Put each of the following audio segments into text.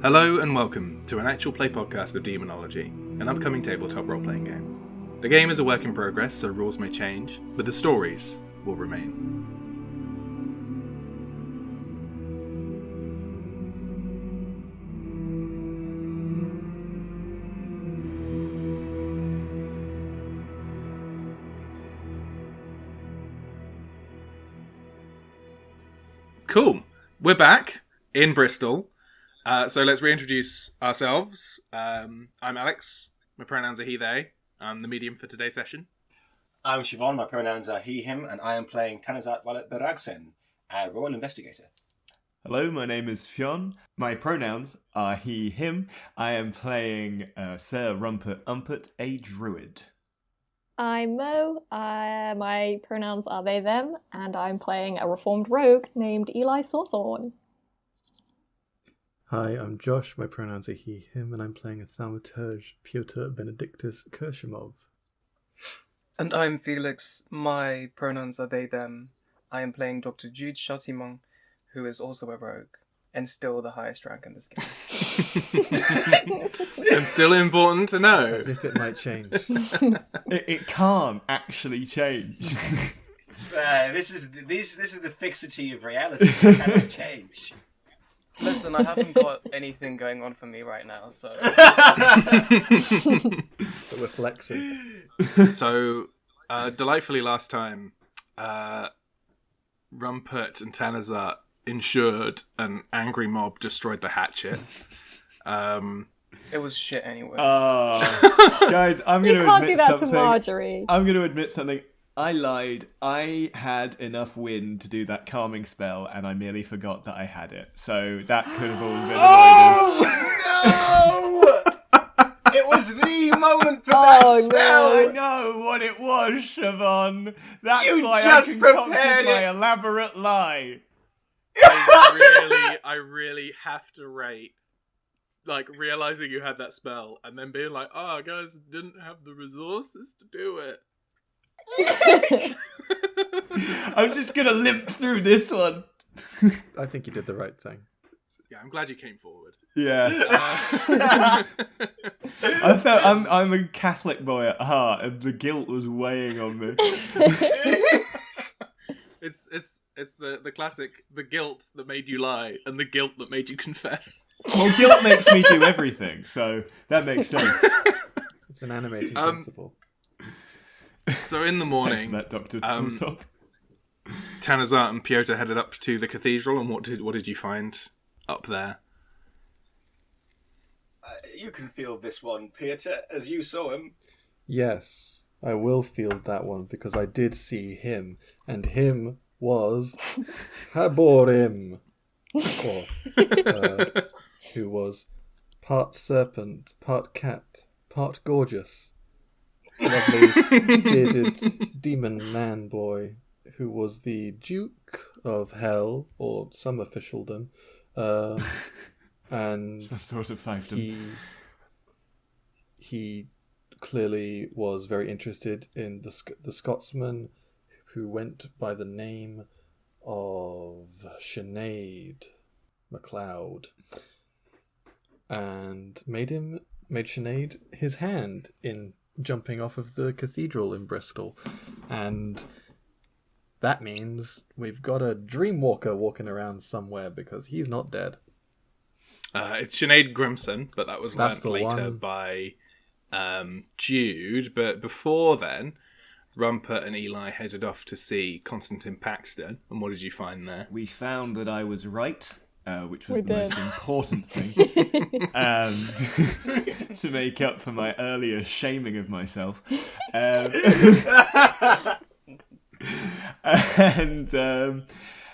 Hello and welcome to an actual play podcast of Daemonologie, an upcoming tabletop role-playing game. The game is a work in progress, so rules may change, but the stories will remain. Cool. We're back in Bristol. So let's reintroduce ourselves. I'm Alex. My pronouns are he, they. I'm the medium for today's session. I'm Siobhan. My pronouns are he, him, and I am playing Tanazart and Eli, a royal investigator. Hello, my name is Fionn. My pronouns are he, him. I am playing Sir Rumpert, a druid. I'm Mo. My pronouns are they, them, and I'm playing a reformed rogue named Eli Sawthorn. Hi, I'm Josh. My pronouns are he, him, and I'm playing a thaumaturge, Piotyr Benedictus Kirshimov. And I'm Felix. My pronouns are they, them. I am playing Dr. Jude Shottimong, who is also a rogue, and still the highest rank in this game. And still important to know. As if it might change. It can't actually change. This is the fixity of reality. It cannot change. Listen, I haven't got anything going on for me right now, so... So we're flexing. So, delightfully last time, Rumpert and Tanazart ensured an angry mob destroyed the hatchet. It was shit anyway. Guys, I'm going to admit something. You can't do that to Marjorie. I'm going to admit something. I lied. I had enough wind to do that calming spell, and I merely forgot that I had it. So that could have all been avoided. No! It was the moment for that spell! I know what it was, Siobhan. That's You why just I concocted prepared my it. elaborate lie. I really have to rate, like, realizing you had that spell, and then being like, oh, guys didn't have the resources to do it. I'm just going to limp through this one. I think you did the right thing. Yeah, I'm glad you came forward. Yeah. I felt I'm a Catholic boy at heart, and the guilt was weighing on me. It's the classic, the guilt that made you lie and the guilt that made you confess. Well, guilt makes me do everything, so that makes sense. It's an animating principle. So in the morning, Thanks for that, Dr. Tanazart and Piotyr headed up to the cathedral, and what did you find up there? You can feel this one, Piotyr, as you saw him. Yes, I will field that one because I did see him, and him was Haborim, who was part serpent, part cat, part gorgeous. Lovely bearded demon man boy who was the Duke of Hell, or some officialdom, and Some sort of fiefdom. he clearly was very interested in the Scotsman who went by the name of Jude McCleod, and made Jude his hand in jumping off of the cathedral in Bristol. And that means we've got a dreamwalker walking around somewhere because he's not dead. It's Sinead Grimson, but that was That's learnt the later one. by Jude. But before then, Rumpert and Eli headed off to see Constantine Paxton. And what did you find there? We found that I was right, which was We the did. most important thing. And to make up for my earlier shaming of myself.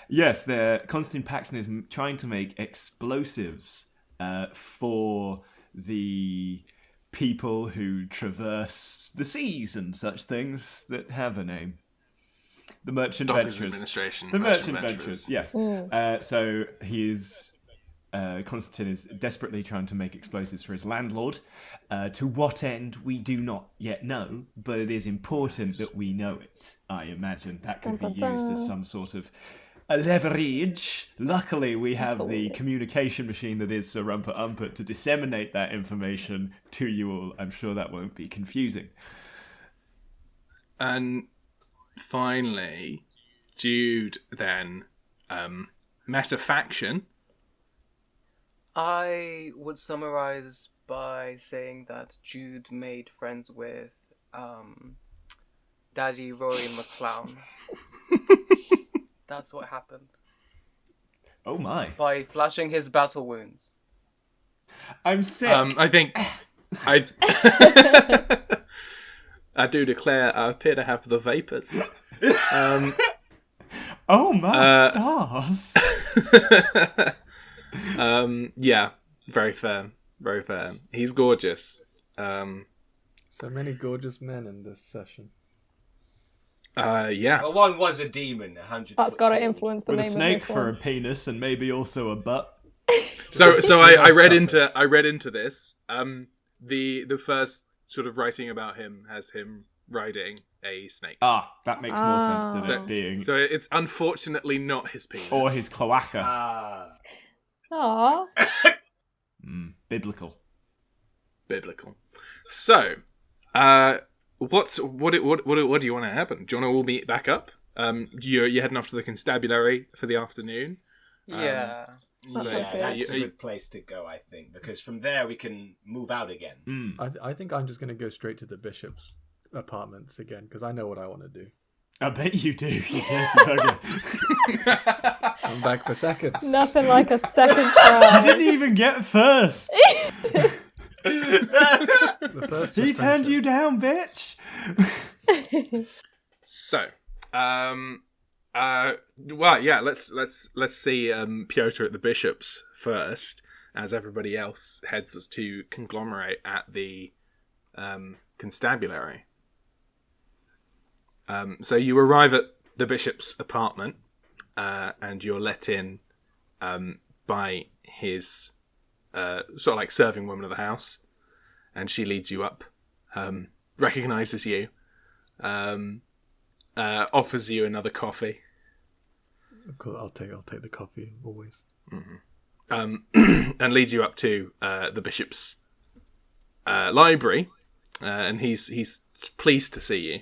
Yes, Constantine Paxton is trying to make explosives for the people who traverse the seas and such things that have a name. The Merchant Dockers Venturers. Administration. The Merchant Venturers. Venturers, yes. So he is... Constantine is desperately trying to make explosives for his landlord. To what end, we do not yet know, but it is important that we know it. I imagine that could be used as some sort of leverage. Luckily, we have the Absolutely. communication machine that is Sir Rumpert to disseminate that information to you all. I'm sure that won't be confusing. And finally, Jude then met a faction. I would summarize by saying that Jude made friends with Daddy Ruairi McCleod. That's what happened. Oh my. By flashing his battle wounds. I'm sick. I think I I do declare I appear to have the vapors. Oh my stars. Yeah, very fair. Very fair. He's gorgeous. So many gorgeous men in this session. Yeah. Well, one was a demon, 100 That's foot got to tall. influence the With a name snake of this for a one. penis and maybe also a butt. So I read stuff into this. The first sort of writing about him has him riding a snake. Ah, that makes more sense than So- it being... So it's unfortunately not his penis. or his cloaca. Ah. Aww. Biblical. Biblical. So, what do you want to happen? Do you want to all meet back up? You're heading off to the constabulary for the afternoon. Yeah. That Yeah, sounds good. that's a good place to go, I think, because from there we can move out again. I think I'm just going to go straight to the bishop's apartments again because I know what I want to do. I bet you do, you dirty bugger. I'm back for seconds. Nothing like a second You try. didn't even get first. The first He was turned friendship. you down, bitch. So, well, yeah. Let's see Piotyr at the bishop's first, as everybody else heads us to conglomerate at the constabulary. So you arrive at the bishop's apartment, and you're let in by his sort of like serving woman of the house, and she leads you up, recognizes you, offers you another coffee, Cool, I'll take the coffee always. and leads you up to the bishop's library, and he's pleased to see you,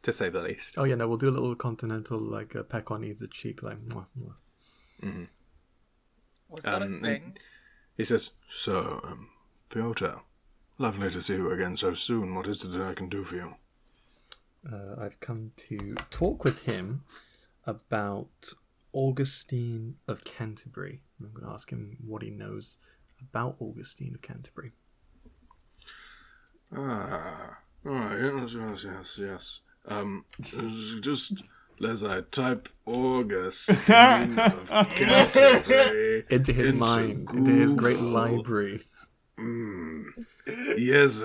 to say the least. Oh yeah, no, we'll do a little continental like a peck on either cheek, like. Mwah, mwah. Was that a thing? He says, "So, Piotyr, lovely to see you again so soon. What is it that I can do for you?" I've come to talk with him about Augustine of Canterbury. I'm going to ask him what he knows about Augustine of Canterbury. Yes. Just as I type Augustine of Canterbury Into his mind, into his great library. Yes,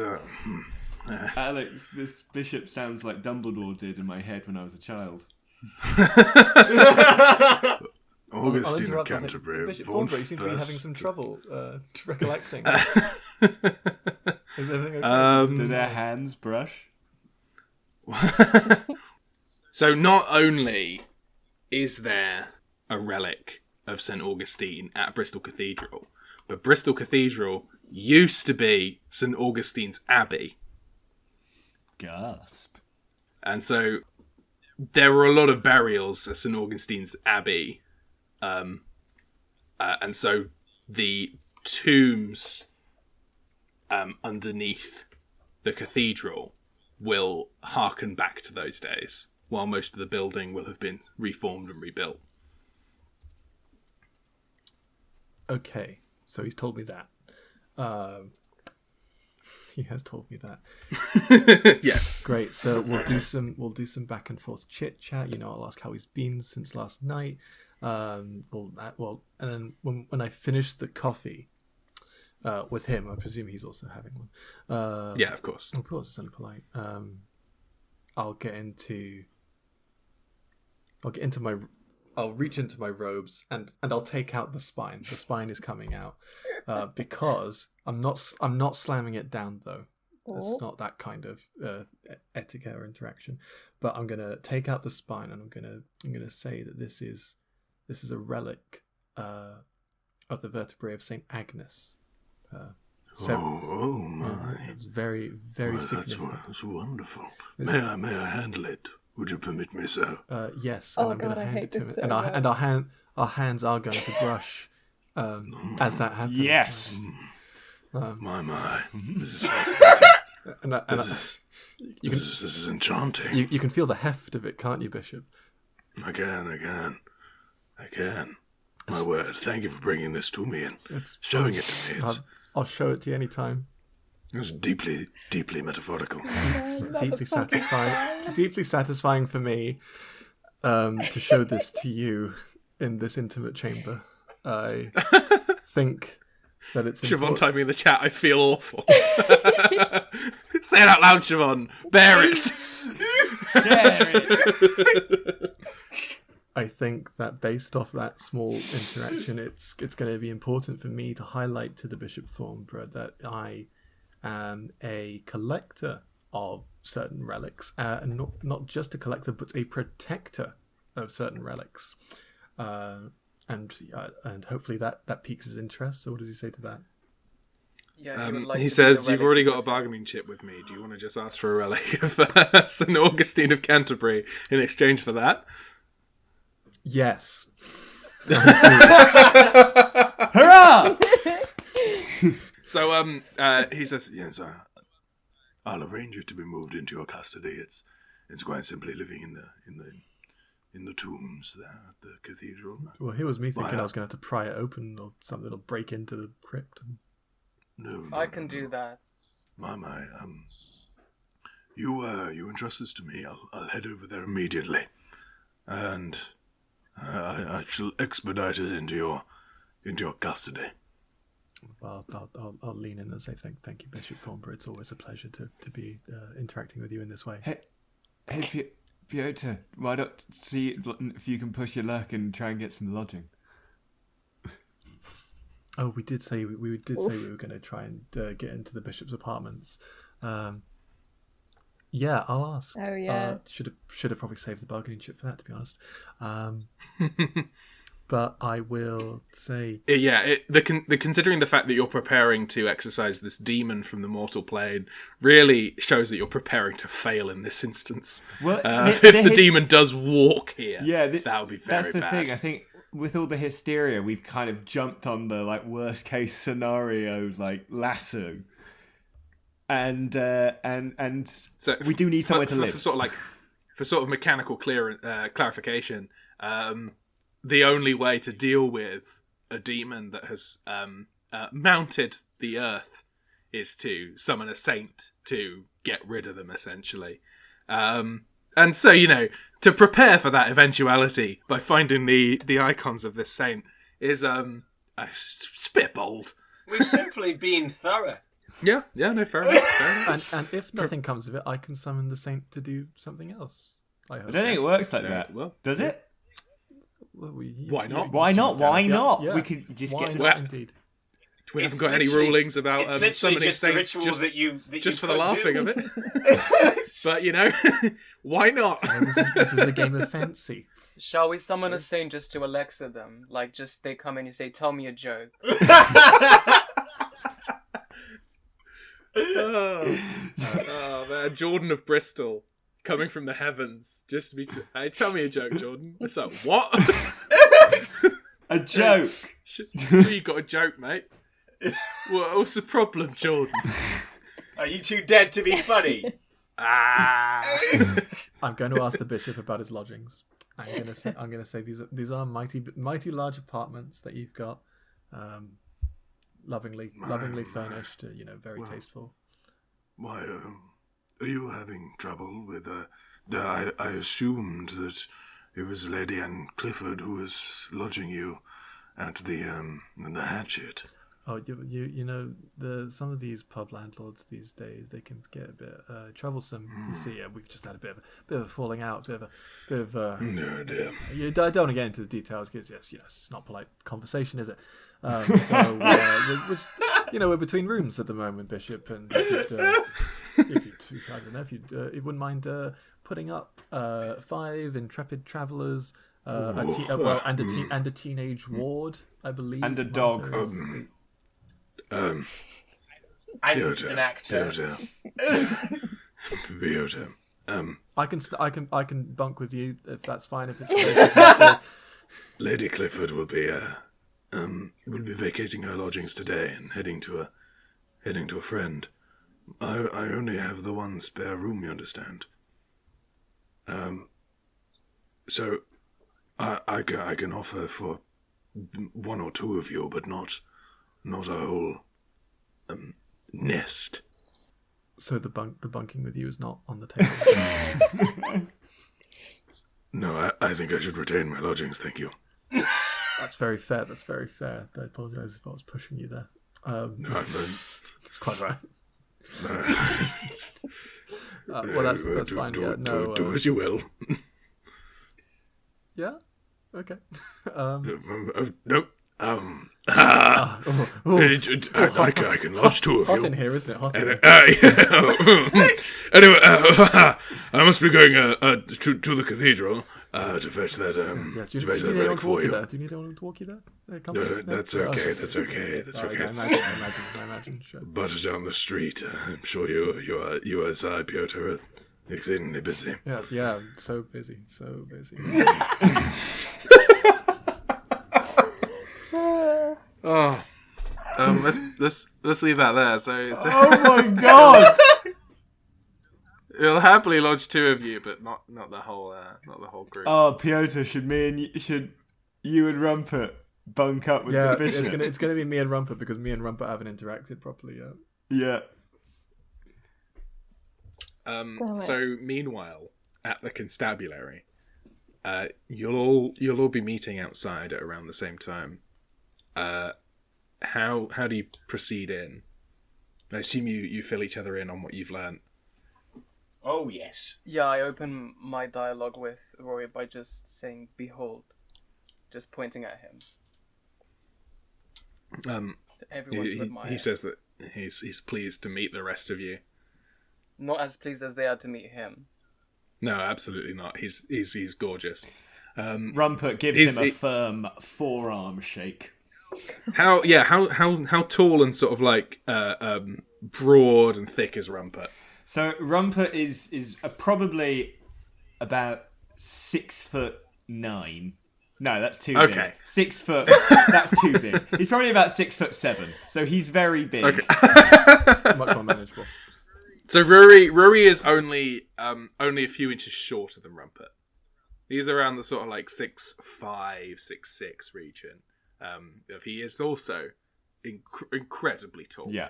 Alex, this bishop sounds like Dumbledore did in my head when I was a child. I'll Augustine of interrupt. Canterbury. Bishop born Thornbury seems to be having first. some trouble recollecting. Is everything okay? Do their hands brush? So not only is there a relic of St. Augustine at Bristol Cathedral, but Bristol Cathedral used to be St. Augustine's Abbey. Gasp. And so there were a lot of burials at St. Augustine's Abbey. And so the tombs underneath the cathedral will harken back to those days, while most of the building will have been reformed and rebuilt. Okay, so he's told me that. He has told me that. Yes. Great. So we'll do some back and forth chit chat. You know, I'll ask how he's been since last night. And then when I finish the coffee with him, I presume he's also having one. Yeah, of course. Of course, it's only polite. I'll reach into my robes and I'll take out the spine. The spine is coming out because I'm not slamming it down though. It's not that kind of etiquette or interaction. But I'm gonna take out the spine and I'm gonna say that this is This is a relic of the vertebrae of Saint Agnes. Oh my! It's very, very significant. That's wonderful. May I handle it? Would you permit me so? Yes, Oh and I'm going God, to I hand hate it to this him, so and much. our hands are going to brush as that happens. Yes. My! This is fascinating. This is enchanting. You can feel the heft of it, can't you, Bishop? I can. My word, thank you for bringing this to me and showing it to me. I'll show it to you anytime. It's deeply, deeply metaphorical. Deeply satisfying. Deeply satisfying for me to show this to you in this intimate chamber. I think that it's Siobhan important. typing in the chat, I feel awful. Say it out loud, Siobhan. Bear it. I think that based off that small interaction, it's going to be important for me to highlight to the Bishop Thornborough that I am a collector of certain relics, and not just a collector, but a protector of certain relics, and hopefully that piques his interest. So, what does he say to that? Yeah, he would like He to says, be a you've already got a relic bargaining chip with me. Do you want to just ask for a relic of St. Augustine of Canterbury in exchange for that? Yes. Hurrah! So, He says, yes, I'll arrange it to be moved into your custody. It's quite simply living in the tombs there at the cathedral. Well, here was me thinking Wow. I was going to have to pry it open or something, or break into the crypt. No, I can do that. My, you entrust this to me. I'll head over there immediately, and I shall expedite it into your custody. Well, I'll lean in and say thank you, Bishop Thornborough. It's always a pleasure to be interacting with you in this way. Hey, Piotyr, why don't see if you can push your luck and try and get some lodging? Oh, we did say we did say we were going to try and get into the bishop's apartments. Yeah, I'll ask. Oh, yeah. Should have probably saved the bargaining chip for that, to be honest. But I will say, considering the fact that you're preparing to exorcise this demon from the mortal plane really shows that you're preparing to fail in this instance. Well, If the demon does walk here, that would be very that's the bad. thing. I think with all the hysteria, we've kind of jumped on the worst case scenarios, like lasso, and So we do need somewhere to live. For sort of mechanical clarification, the only way to deal with a demon that has mounted the earth is to summon a saint to get rid of them, essentially. And so, to prepare for that eventuality by finding the icons of this saint is spitballed. We've simply been thorough. Yeah, no, fair enough. and if nothing comes of it, I can summon the saint to do something else. I I don't think it works like Very that. well. Does it? Well, Why not? Why not? Why not? Yeah. We could just Why get. not, indeed. We haven't It's got any literally- rulings about It's literally summoning just the saints rituals that you just for the could laughing do. of it. But, why not? This is a game of fancy. Shall we summon a saint just to Alexa them? Like, just they come in and you say, tell me a joke. Oh man, Jordan of Bristol coming from the heavens just to be. Hey, tell me a joke, Jordan. It's like, what? A joke. Sure you got a joke, mate. What's the problem, Jordan? Are you too dead to be funny? Ah. I'm going to ask the bishop about his lodgings. I'm going to say these are mighty large apartments that you've got, lovingly furnished. Very tasteful. Why, are you having trouble with I assumed that it was Lady Anne Clifford who was lodging you at the Hatchet. Oh, some of these pub landlords these days, they can get a bit troublesome. You see, we've just had a bit of a falling out, bit of No, dear. I don't want to get into the details because it's not polite conversation, is it? We're between rooms at the moment, Bishop, and if you wouldn't mind putting up 5 intrepid travellers and a teenage ward, I believe, And a dog. And Piotyr, an actor. Piotyr. I can bunk with you if that's fine. If it's Lady Clifford will be vacating her lodgings today and heading to a friend. I only have the one spare room, you understand. So I can offer for one or two of you, but not a whole nest. So the bunking with you is not on the table. No, I think I should retain my lodgings, thank you. That's very fair. I apologise if I was pushing you there. No, It's quite right. no. Well, that's fine. Do as you will. Yeah. Okay. No. I can lodge two of Hot you. in here, isn't it? Hot in here. Anyway, I must be going to the cathedral to fetch that Yes. to Do fetch you that need relic anyone to for walk you you. there? Do you need anyone to walk you there? Come No, on. that's okay. That's okay. Okay, I imagine. Sure. But down the street, I'm sure you as Piotyr, are exceedingly busy. Yeah. So busy. Oh, let's leave that there. So Oh my god! it'll happily lodge two of you, but not the whole group. Oh, Piotyr, should you and Rumpert bunk up with the bishop? it's gonna be me and Rumpert because me and Rumpert haven't interacted properly yet. Yeah. So meanwhile, at the constabulary, you'll all be meeting outside at around the same time. How do you proceed in? I assume you fill each other in on what you've learned. Oh, yes. Yeah, I open my dialogue with Rory by just saying, "Behold," just pointing at him. Everyone to admire. He says that he's pleased to meet the rest of you. Not as pleased as they are to meet him. No, absolutely not. He's gorgeous. Rumpert gives him a firm forearm shake. How tall and sort of like broad and thick is Rumpert? So Rumpert is probably about 6'9". No, that's too big. Okay. 6 foot. That's too big. He's probably about 6'7". So he's very big. Okay. Much more manageable. So Ruairi is only a few inches shorter than Rumpert. He's around the sort of like 6'5", 6'6" region. He is also incredibly tall. Yeah.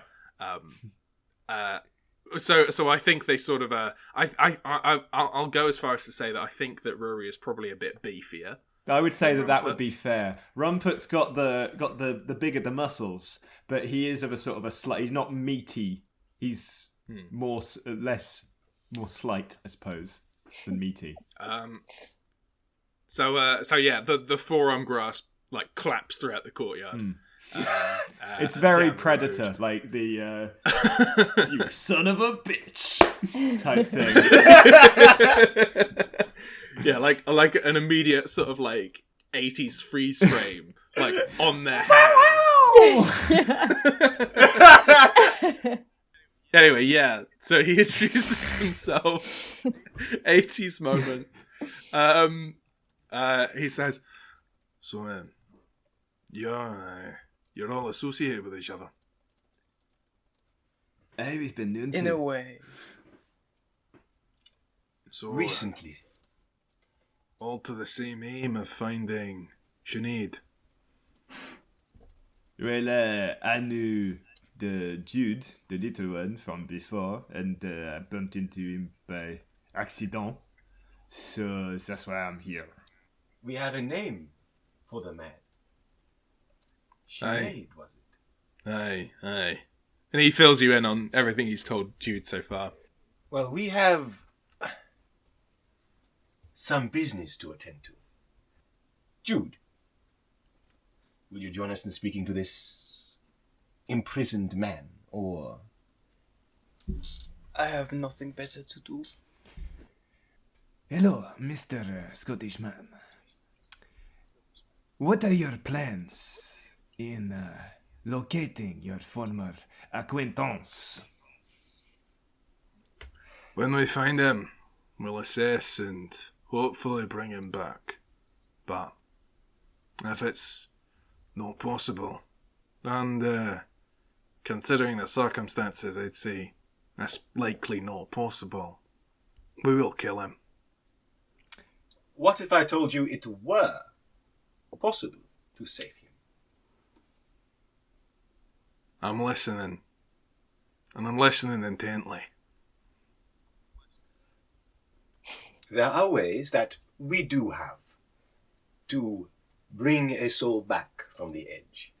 So I think they sort of I'll go as far as to say that I think that Ruairi is probably a bit beefier. I would say that would be fair. Rumpert's got the bigger the muscles, but he is of a sort of a slight. He's not meaty. He's more slight, I suppose, than meaty. So yeah, the forearm grasp like claps throughout the courtyard. It's very down the Predator, road. like the you son of a bitch type thing. Yeah, like an immediate sort of like 80s freeze frame, like on their hands. Anyway, yeah. So he introduces himself. 80s moment. He says, So, you're all associated with each other. We've been known In to. a way. So, Recently. all to the same aim of finding Sinead. Well, I knew the Jude, the little one from before, and I bumped into him by accident. So that's why I'm here. We have a name for the man. Sinead, was it? Aye. and he fills you in on everything he's told Jude so far. Well, we have some business to attend to. Jude, will you join us in speaking to this imprisoned man, or... I have nothing better to do. Hello, Mr. Scottish man. what are your plans in locating your former acquaintance? When we find him, we'll assess and hopefully bring him back. But if it's not possible, and considering the circumstances, I'd say that's likely not possible, we will kill him. What if I told you it were possible to save him? I'm listening. And I'm listening intently. There are ways that we do have to bring a soul back from the edge.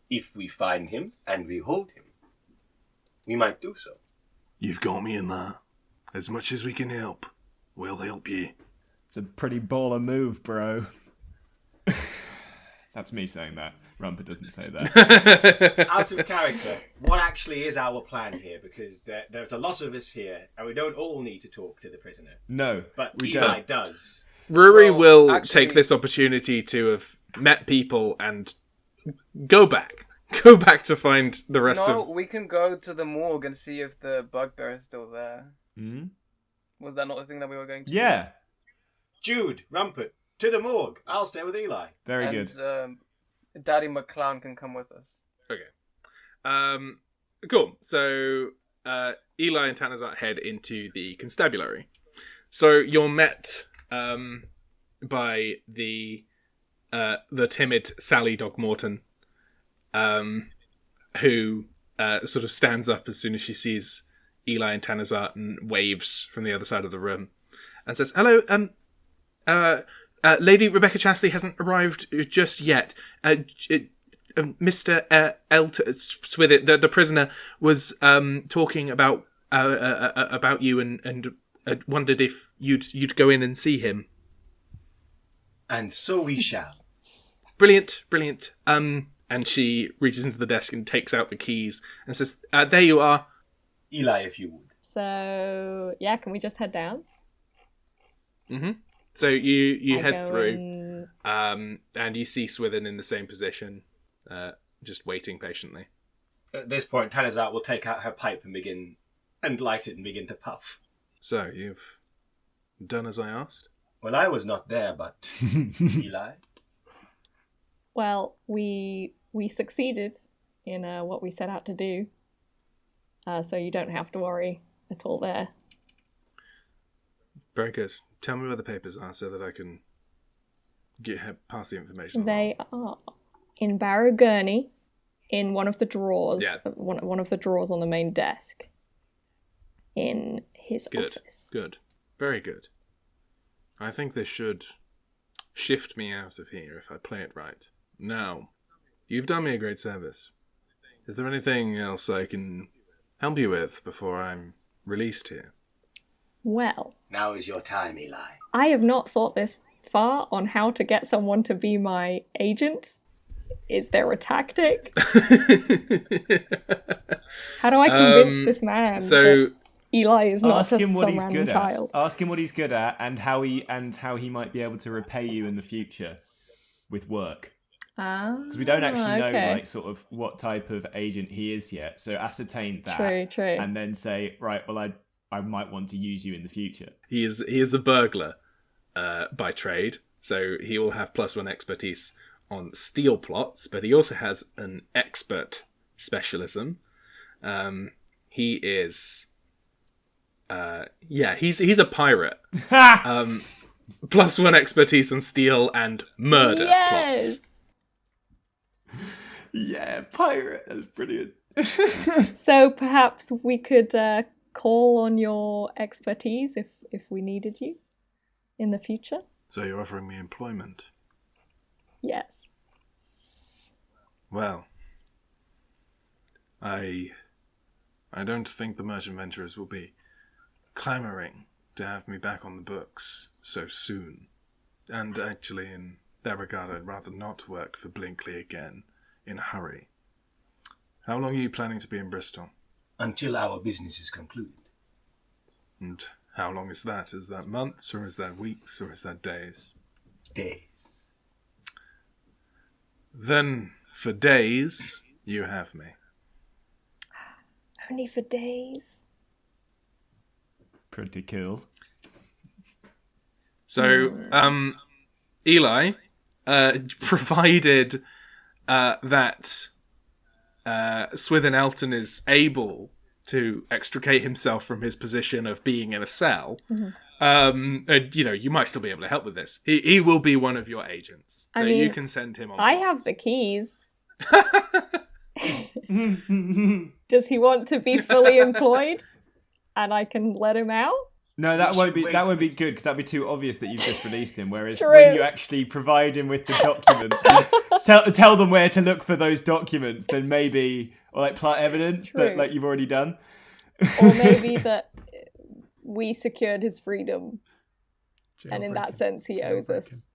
If we find him and we hold him, we might do so. You've got me in that. As much as we can help, we'll help you. It's a pretty baller move, bro. That's me saying that. Rumpert doesn't say that. Out of character, what actually is our plan here? Because there's a lot of us here, and we don't all need to talk to the prisoner. No, But we Eli don't. does. Ruairi Well, will actually- take this opportunity to have met people and go back. Go back to find the rest No, of... we can go to the morgue and see if the bugbear is still there. Hmm? Was that not the thing that we were going to do? Yeah, Jude, Rumpert, to the morgue. I'll stay with Eli. very And good. Daddy McClown can come with us. Okay. Cool. So Eli and Tanazart head into the constabulary. So you're met by the timid Sally Dogmorton, who sort of stands up as soon as she sees Eli and Tanazart and waves from the other side of the room and says, "Hello, Lady Rebecca Chastity hasn't arrived just yet. Mr. Swithin, the prisoner, was talking about you and wondered if you'd go in and see him." And so we shall. Brilliant. And she reaches into the desk and takes out the keys and says, "There you are." Eli, if you would. So, yeah, can we just head down? Mm-hmm. So you I head go through, in- and you see Swithin in the same position, just waiting patiently. At this point, Tanazart will take out her pipe and light it and begin to puff. So you've done as I asked? Well, I was not there, but Eli. Well, we succeeded in what we set out to do. So you don't have to worry at all there. Very good. Tell me where the papers are so that I can pass the information along. They are in Barrow Gurney, in one of the drawers. Yeah. One of the drawers on the main desk. In his Good. office. Good. Very good. I think they should shift me out of here if I play it right. Now, you've done me a great service. Is there anything else I can help you with before I'm released here? Well, Now is your time, Eli. I have not thought this far on how to get someone to be my agent. Is there a tactic? How do I convince this man that Eli is not Ask just him what some he's random good child? at. Ask him what he's good at, and how he might be able to repay you in the future with work. Because we don't actually know, like, sort of what type of agent he is yet. So ascertain that, True. and then say, right, well, I might want to use you in the future. He is a burglar by trade, so he will have +1 expertise on steel plots, but he also has an expert specialism. He is... he's a pirate. +1 expertise on steel and murder plots. Yeah, pirate. That's brilliant. So perhaps we could call on your expertise if we needed you in the future? So you're offering me employment? Yes. Well, I don't think the merchant venturers will be clamouring to have me back on the books so soon. And actually, in that regard, I'd rather not work for Blinkley again in a hurry. How long are you planning to be in Bristol? Until our business is concluded. And how long is that? Is that months, or is that weeks, or is that days? Days. Then, for days, you have me. Only for days. Pretty cool. So, Eli, provided that Swithin Elton is able to extricate himself from his position of being in a cell, and, you might still be able to help with this. He will be one of your agents, so you can send him on. I have the keys. Does he want to be fully employed, and I can let him out? No, that won't be good because that'd be too obvious that you've just released him. Whereas True. when you actually provide him with the documents, tell them where to look for those documents, then maybe or plant evidence that you've already done, or maybe that we secured his freedom, and in that sense, he owes us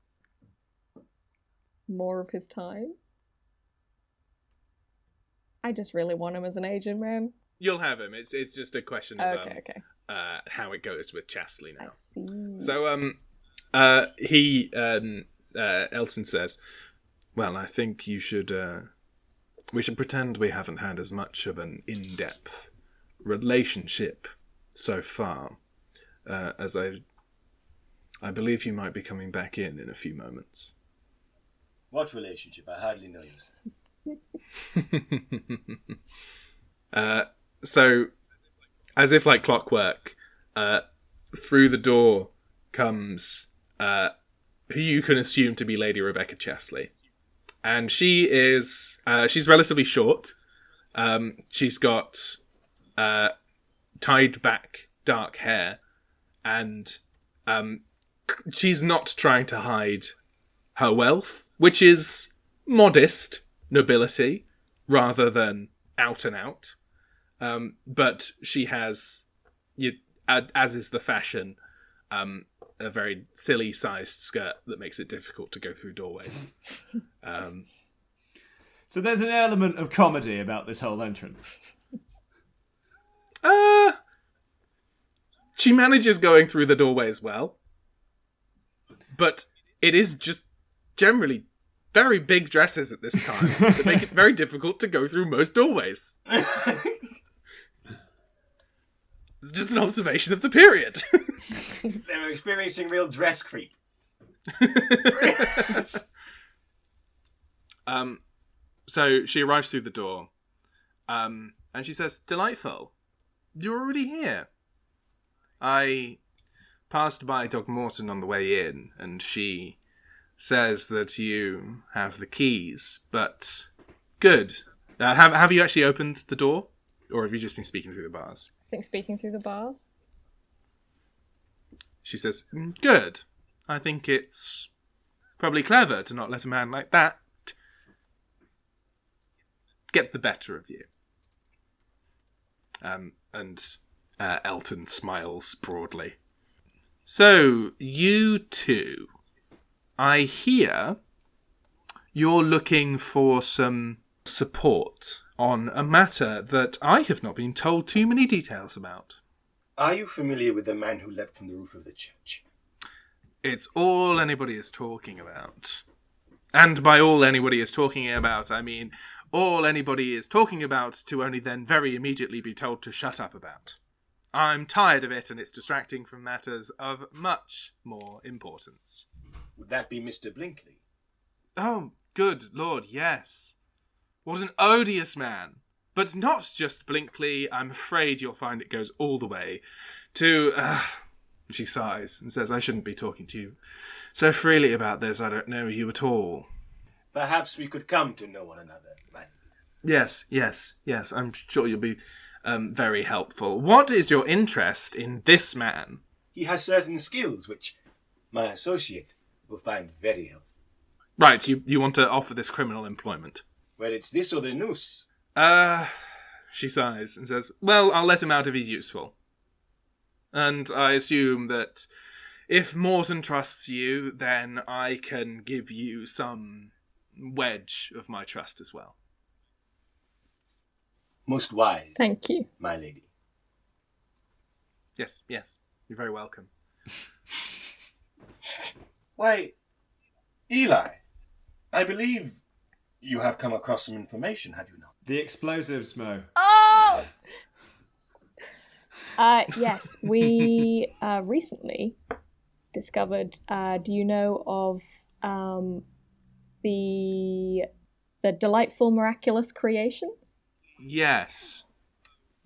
more of his time. I just really want him as an agent, man. You'll have him. It's just a question of Okay. How it goes with Chasley now. I see. So Elton says, "Well, I think we should pretend we haven't had as much of an in-depth relationship so far, as I believe you might be coming back in a few moments." What relationship? I hardly know you. So, as if like clockwork, through the door comes who you can assume to be Lady Rebecca Chasley. And she's relatively short. She's got tied back dark hair, and she's not trying to hide her wealth, which is modest nobility rather than out and out. But she has, as is the fashion, a very silly sized skirt that makes it difficult to go through doorways. So there's an element of comedy about this whole entrance. She manages going through the doorways well, but it is just generally very big dresses at this time that make it very difficult to go through most doorways. It's just an observation of the period. They were experiencing real dress creep. So she arrives through the door, and she says, "Delightful. You're already here. I passed by Dog Morton on the way in, and she says that you have the keys, but good. Have you actually opened the door, or have you just been speaking through the bars?" I think speaking through the bars. She says, "Good. I think it's probably clever to not let a man like that get the better of you." And Elton smiles broadly. "So, you two, I hear you're looking for some support on a matter that I have not been told too many details about." Are you familiar with the man who leapt from the roof of the church? It's all anybody is talking about. And by all anybody is talking about, I mean all anybody is talking about to only then very immediately be told to shut up about. I'm tired of it, and it's distracting from matters of much more importance. Would that be Mr. Blinkley? Oh, good Lord, yes. What an odious man. But not just Blinkley. I'm afraid you'll find it goes all the way to... She sighs and says, "I shouldn't be talking to you so freely about this. I don't know you at all." Perhaps we could come to know one another, man. Yes. I'm sure you'll be very helpful. What is your interest in this man? He has certain skills which my associate will find very helpful. Right, you want to offer this criminal employment? Well, it's this or the noose. She sighs and says, "Well, I'll let him out if he's useful. And I assume that if Morton trusts you, then I can give you some wedge of my trust as well." Most wise. Thank you. My lady. Yes, you're very welcome. Why, Eli, I believe You have come across some information, have you not? The explosives, Mo. Oh! Yes, we recently discovered. Do you know of the delightful miraculous creations? Yes.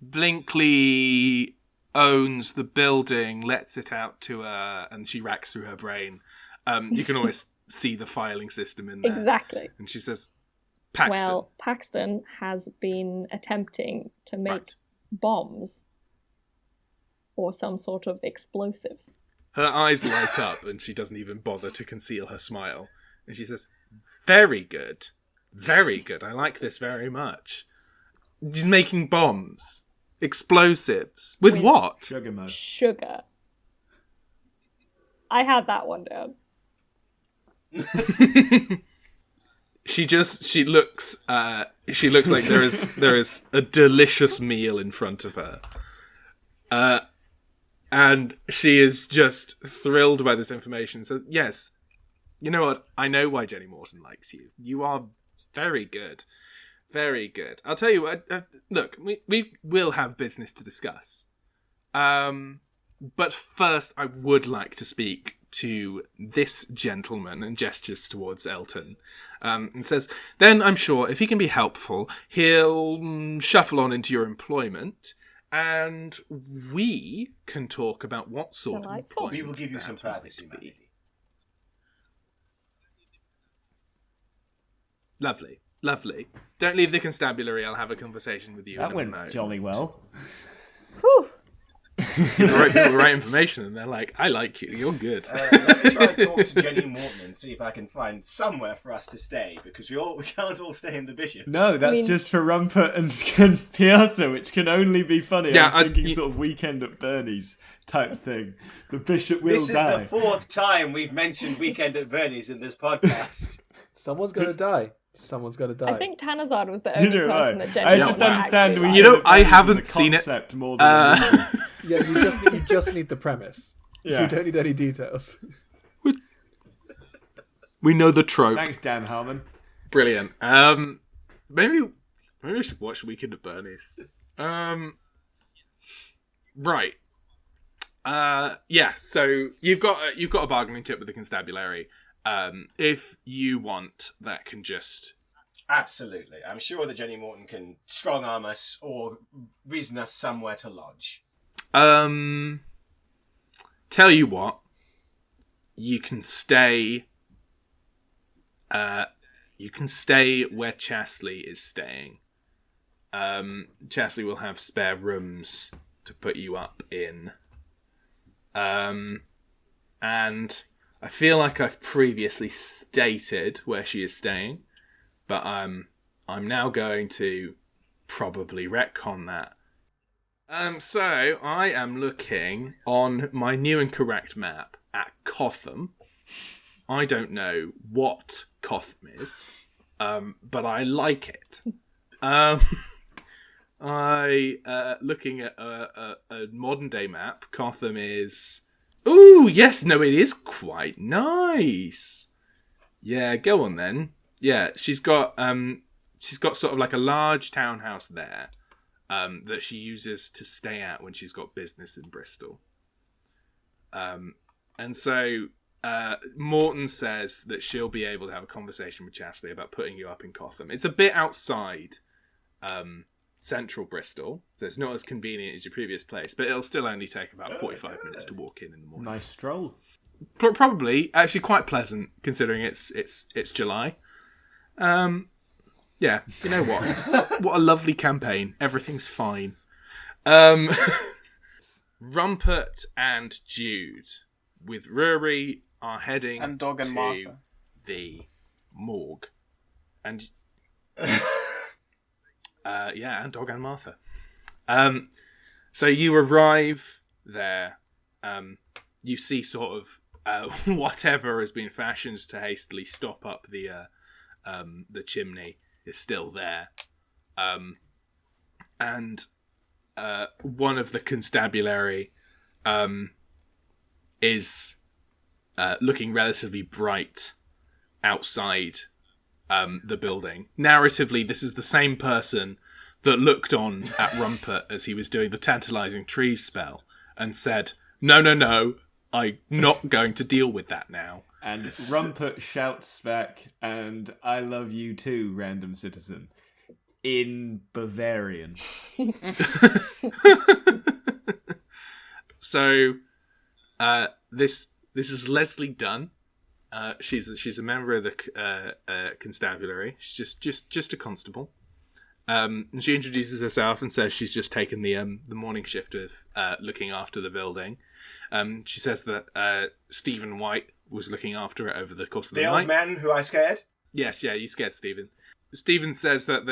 Blinkley owns the building, lets it out to her, and she racks through her brain. You can always see the filing system in there. Exactly. And she says, Paxton. Well, Paxton has been attempting to make bombs or some sort of explosive. Her eyes light up and she doesn't even bother to conceal her smile. And she says, very good. Very good. I like this very much. She's making bombs. Explosives. With what? Sugar, Mo. Sugar. I had that one down. She looks like there is a delicious meal in front of her. And she is just thrilled by this information. So, yes, you know what? I know why Jenny Morton likes you. You are very good. Very good. I'll tell you what. Look, we will have business to discuss. But first, I would like to speak to this gentleman, and gestures towards Elton, and says, then I'm sure if he can be helpful, he'll shuffle on into your employment. And we can talk about what sort of employment we will give you some privacy, my lady. Lovely, lovely. Don't leave the constabulary. I'll have a conversation with you. That in a went moment. jolly well. Whew. The right people, the right information, and they're like, "I like you. You're good." Let me try and talk to Jenny Morton and see if I can find somewhere for us to stay, because we can't all stay in the Bishops. No, that's just for Rumpert and Piotyr, which can only be funny. Yeah, I'm thinking sort of Weekend at Bernie's type thing. The Bishop will die. This is the 4th time we've mentioned Weekend at Bernie's in this podcast. Someone's gonna die. Someone's gonna die. I think Tanazart was the only person that I Jenny just Morton understand. actually You know, liked. I haven't seen it. More than Yeah, you just need the premise. Yeah. You don't need any details. We know the trope. Thanks, Dan Harmon. Brilliant. Maybe we should watch Weekend at Bernie's. Right. Yeah. So you've got a bargaining tip with the constabulary. If you want, that can just... Absolutely. I'm sure that Jenny Morton can strong-arm us or reason us somewhere to lodge. Tell you what. You can stay... you can stay where Chasley is staying. Chasley will have spare rooms to put you up in. And... I feel like I've previously stated where she is staying, but I'm now going to probably retcon that. So I am looking on my new and correct map at Cotham. I don't know what Cotham is, but I like it. Looking at a modern day map, Cotham is... Ooh, yes, no, it is quite nice. Yeah, go on then. Yeah, she's got sort of like a large townhouse there, that she uses to stay at when she's got business in Bristol. And so Morton says that she'll be able to have a conversation with Chasley about putting you up in Cotham. It's a bit outside central Bristol, so it's not as convenient as your previous place, but it'll still only take about 45 minutes to walk in the morning. Nice stroll. Probably actually quite pleasant considering it's July. Yeah, you know what a lovely campaign. Everything's fine. Rumpert and Jude with Ruairi are heading And Dog and to Martha. the morgue, and and Dog and Martha. So you arrive there. You see sort of whatever has been fashioned to hastily stop up the chimney is still there. And one of the constabulary is looking relatively bright outside the building. Narratively, this is the same person that looked on at Rumpert as he was doing the tantalizing trees spell and said, no, I'm not going to deal with that now. And Rumpert shouts back, and I love you too, random citizen, in Bavarian. So, this is Leslie Dunn. She's a member of the constabulary. She's just a constable. And she introduces herself and says she's just taken the morning shift of looking after the building. She says that Stephen White was looking after it over the course of the night. The old man who I scared? Yes, yeah, you scared Stephen. Stephen says that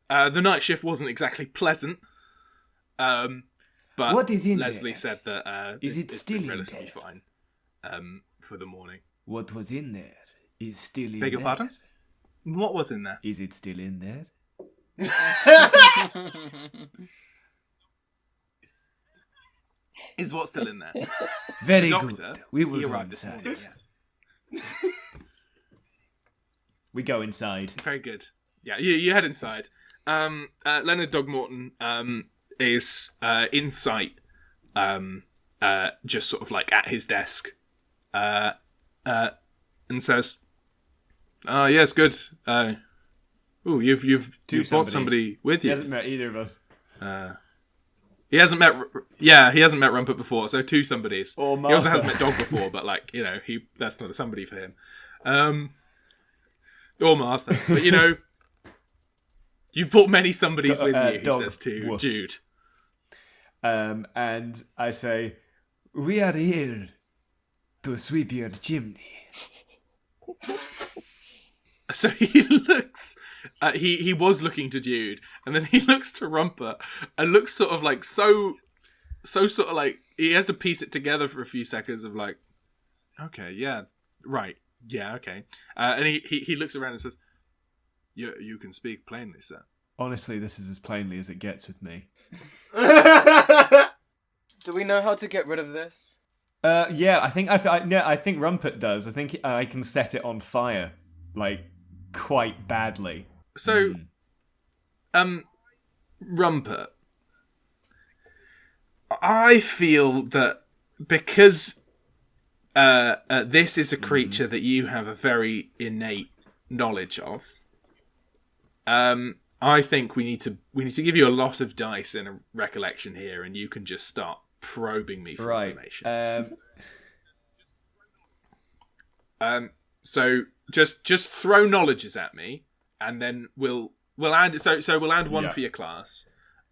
the night shift wasn't exactly pleasant. But what is in Leslie there? said that it's still been in relatively there? fine for the morning. What was in there is still in Beg your there. pardon? What was in there? Is it still in there? Is what still in there? Very The good. doctor, We will he go arrived this inside. morning, yes. We go inside. Very good. Yeah, you head inside. Leonard Dogmorton is in sight, just sort of like at his desk, and says, yes, good. You've brought somebody with He you. hasn't met either of us. He hasn't met Rumpert before, so two somebodies. Or He also Martha. hasn't met Dog before, but that's not a somebody for him. Or Martha, but you've brought many somebodies with you. He Dog says to wuss. Jude. And I say, we are here to sweep your chimney. So he looks. He was looking to Jude, and then he looks to Rumpert, and looks sort of like so sort of like he has to piece it together for a few seconds of like, okay, yeah, right, yeah, okay, and he looks around and says, "You can speak plainly, sir." Honestly, this is as plainly as it gets with me. Do we know how to get rid of this? Yeah, I think Rumpert does. I think I can set it on fire, like quite badly. So, Rumpert, I feel that because this is a creature that you have a very innate knowledge of, I think we need to give you a lot of dice and a recollection here, and you can just start probing me for information. So just throw knowledges at me, and then we'll add. So we'll add one for your class,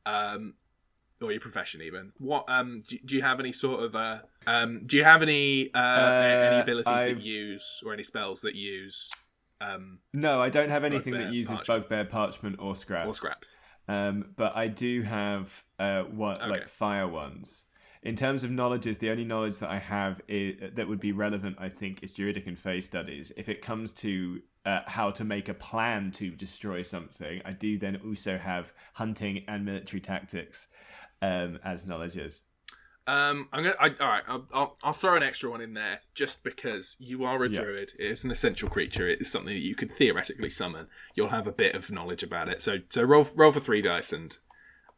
or your profession even. What do you have any sort of do you have any abilities that use or any spells that use? No, I don't have anything Bugbear that uses parchment. bugbear parchment or scraps. Or scraps. But I do have like fire ones. In terms of knowledges, the only knowledge that I have that would be relevant, I think, is Druidic and Fey studies. If it comes to how to make a plan to destroy something, I do then also have hunting and military tactics as knowledges. I'll throw an extra one in there just because you are a druid. It is an essential creature. It is something that you could theoretically summon. You'll have a bit of knowledge about it. So roll for 3 dice and.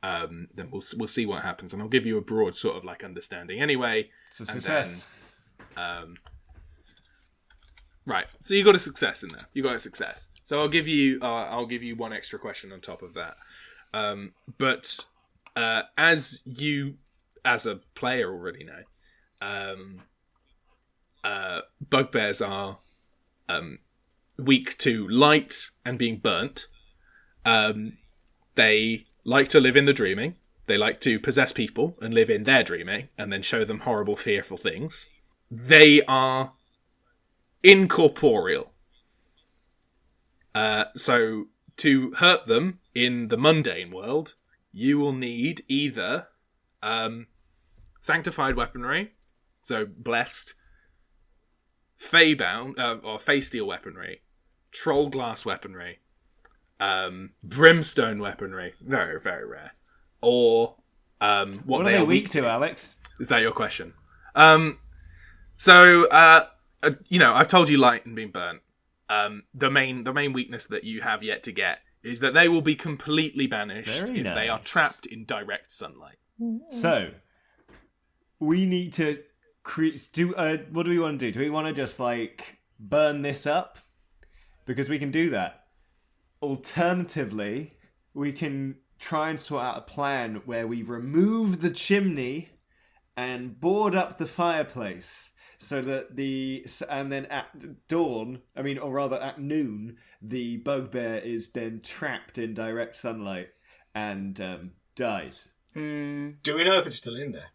Then we'll see what happens, and I'll give you a broad sort of like understanding anyway. It's a success. Then, right, so you got a success in there. You got a success. So I'll give you one extra question on top of that. But as you, as a player, already know, bugbears are weak to light and being burnt. They like to live in the dreaming. They like to possess people and live in their dreaming and then show them horrible, fearful things. They are incorporeal. So to hurt them in the mundane world, you will need either sanctified weaponry, so blessed, feybound or fey steel weaponry, troll glass weaponry, brimstone weaponry, very, very rare. Or what are they weak to, Alex? Is that your question? So I've told you light and being burnt. the main weakness that you have yet to get is that they will be completely banished Very if they are nice. trapped in direct sunlight. So, we need to do. What do we want to do? Do we want to just like burn this up? Because we can do that. Alternatively, we can try and sort out a plan where we remove the chimney and board up the fireplace so that and then at dawn, or rather at noon, the bugbear is then trapped in direct sunlight and dies. Do we know if it's still in there?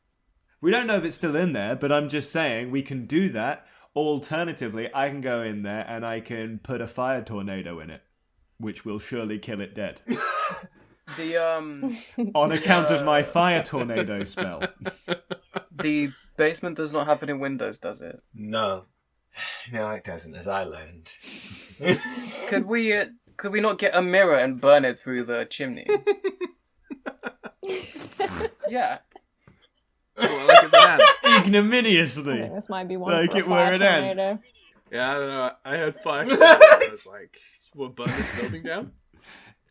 We don't know if it's still in there, but I'm just saying we can do that. Alternatively, I can go in there and I can put a fire tornado in it, which will surely kill it dead. On account of my fire tornado spell. The basement does not have any windows, does it? No. No, it doesn't, as I learned. Could we not get a mirror and burn it through the chimney? Yeah. Well, like it's an ant. I Ignominiously. think this might be one Like for a it were fire an ant. tornado. Yeah, I don't know. I heard fire. I was like, we'll burn this building down.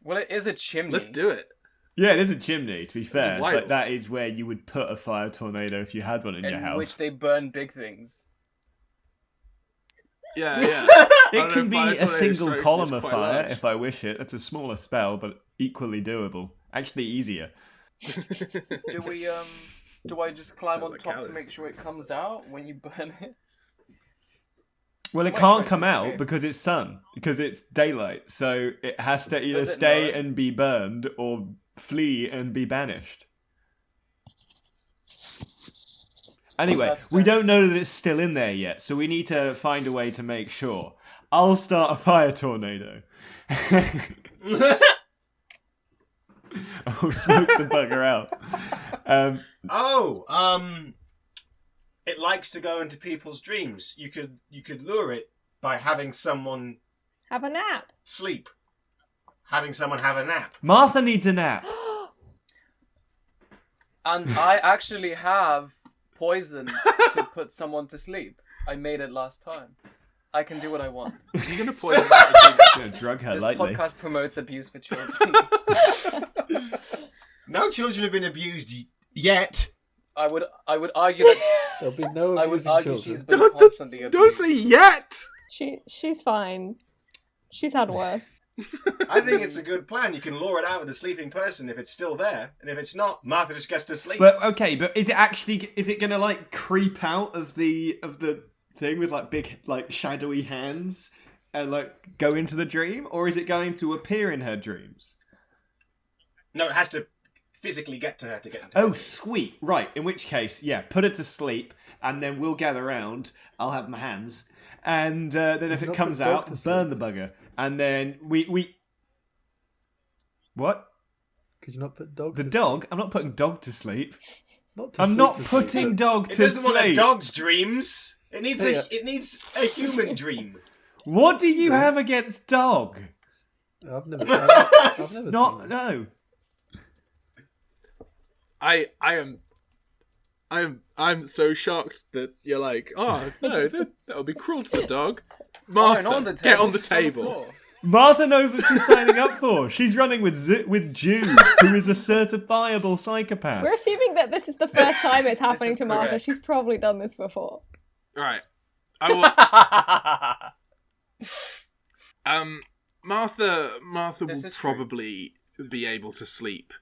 Well, it is a chimney. Let's do it. Yeah, it is a chimney, to be fair, wild. but that is where you would put a fire tornado if you had one in your In house. which they burn big things. Yeah, yeah. It can be a single column of fire large. if I wish it. It's a smaller spell, but equally doable. Actually, easier. Do we do I just climb Sounds on like top to Alice. make sure it comes out when you burn it? Well, it Wait, can't wait, come just out say- because it's sun, because it's daylight. So it has to either Does it stay know? and be burned or flee and be banished. Anyway, That's we fair. don't know that it's still in there yet, so we need to find a way to make sure. I'll start a fire tornado. I'll smoke the bugger out. It likes to go into people's dreams. You could lure it by having someone Have a nap. sleep. Having someone have a nap. Martha needs a nap. And I actually have poison to put someone to sleep. I made it last time. I can do what I want. Are you going to poison that? Gonna drug her This lightly. podcast promotes abuse for children. No children have been abused yet. I would argue that There'll be no I would abusing argue children. she's been constantly abused. Don't say yet! She's fine. She's had worse. I think it's a good plan. You can lure it out with a sleeping person if it's still there, and if it's not, Martha just gets to sleep. But okay, but is it gonna like creep out of the thing with like big like shadowy hands and like go into the dream, or is it going to appear in her dreams? No, it has to physically get to her to get into Oh, her. sweet. Right. In which case, yeah, put her to sleep, and then we'll gather round. I'll have my hands, and then if you it not comes put dog out, to burn sleep? the bugger, and then we. What? Could you not put dog The to dog? sleep? I'm not putting dog to sleep. Not to I'm sleep, not to sleep. putting dog It to doesn't want a sleep. dog's dreams. It needs Hey, it needs a human dream. What do you have against dog? I've never seen Not that. no. I'm so shocked that you're like, oh no, that would be cruel to the dog. Fine, Martha, get on the table. floor. Martha knows what she's signing up for. She's running with Jude, who is a certifiable psychopath. We're assuming that this is the first time it's happening is to Martha. correct. She's probably done this before. Right. I will. Martha This will is true. probably be able to sleep,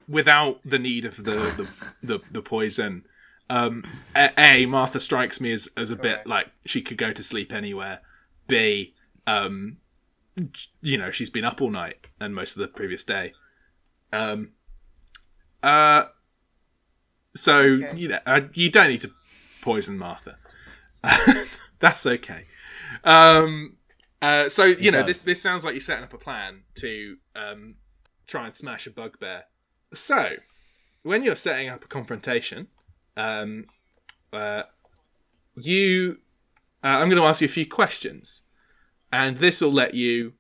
without the need of the poison. Martha strikes me as a bit Correct. like she could go to sleep anywhere. B, she's been up all night and most of the previous day. So Okay. you don't need to poison Martha. That's okay. So does. this sounds like you're setting up a plan to try and smash a bugbear. So when you're setting up a confrontation, I'm going to ask you a few questions, and this will let you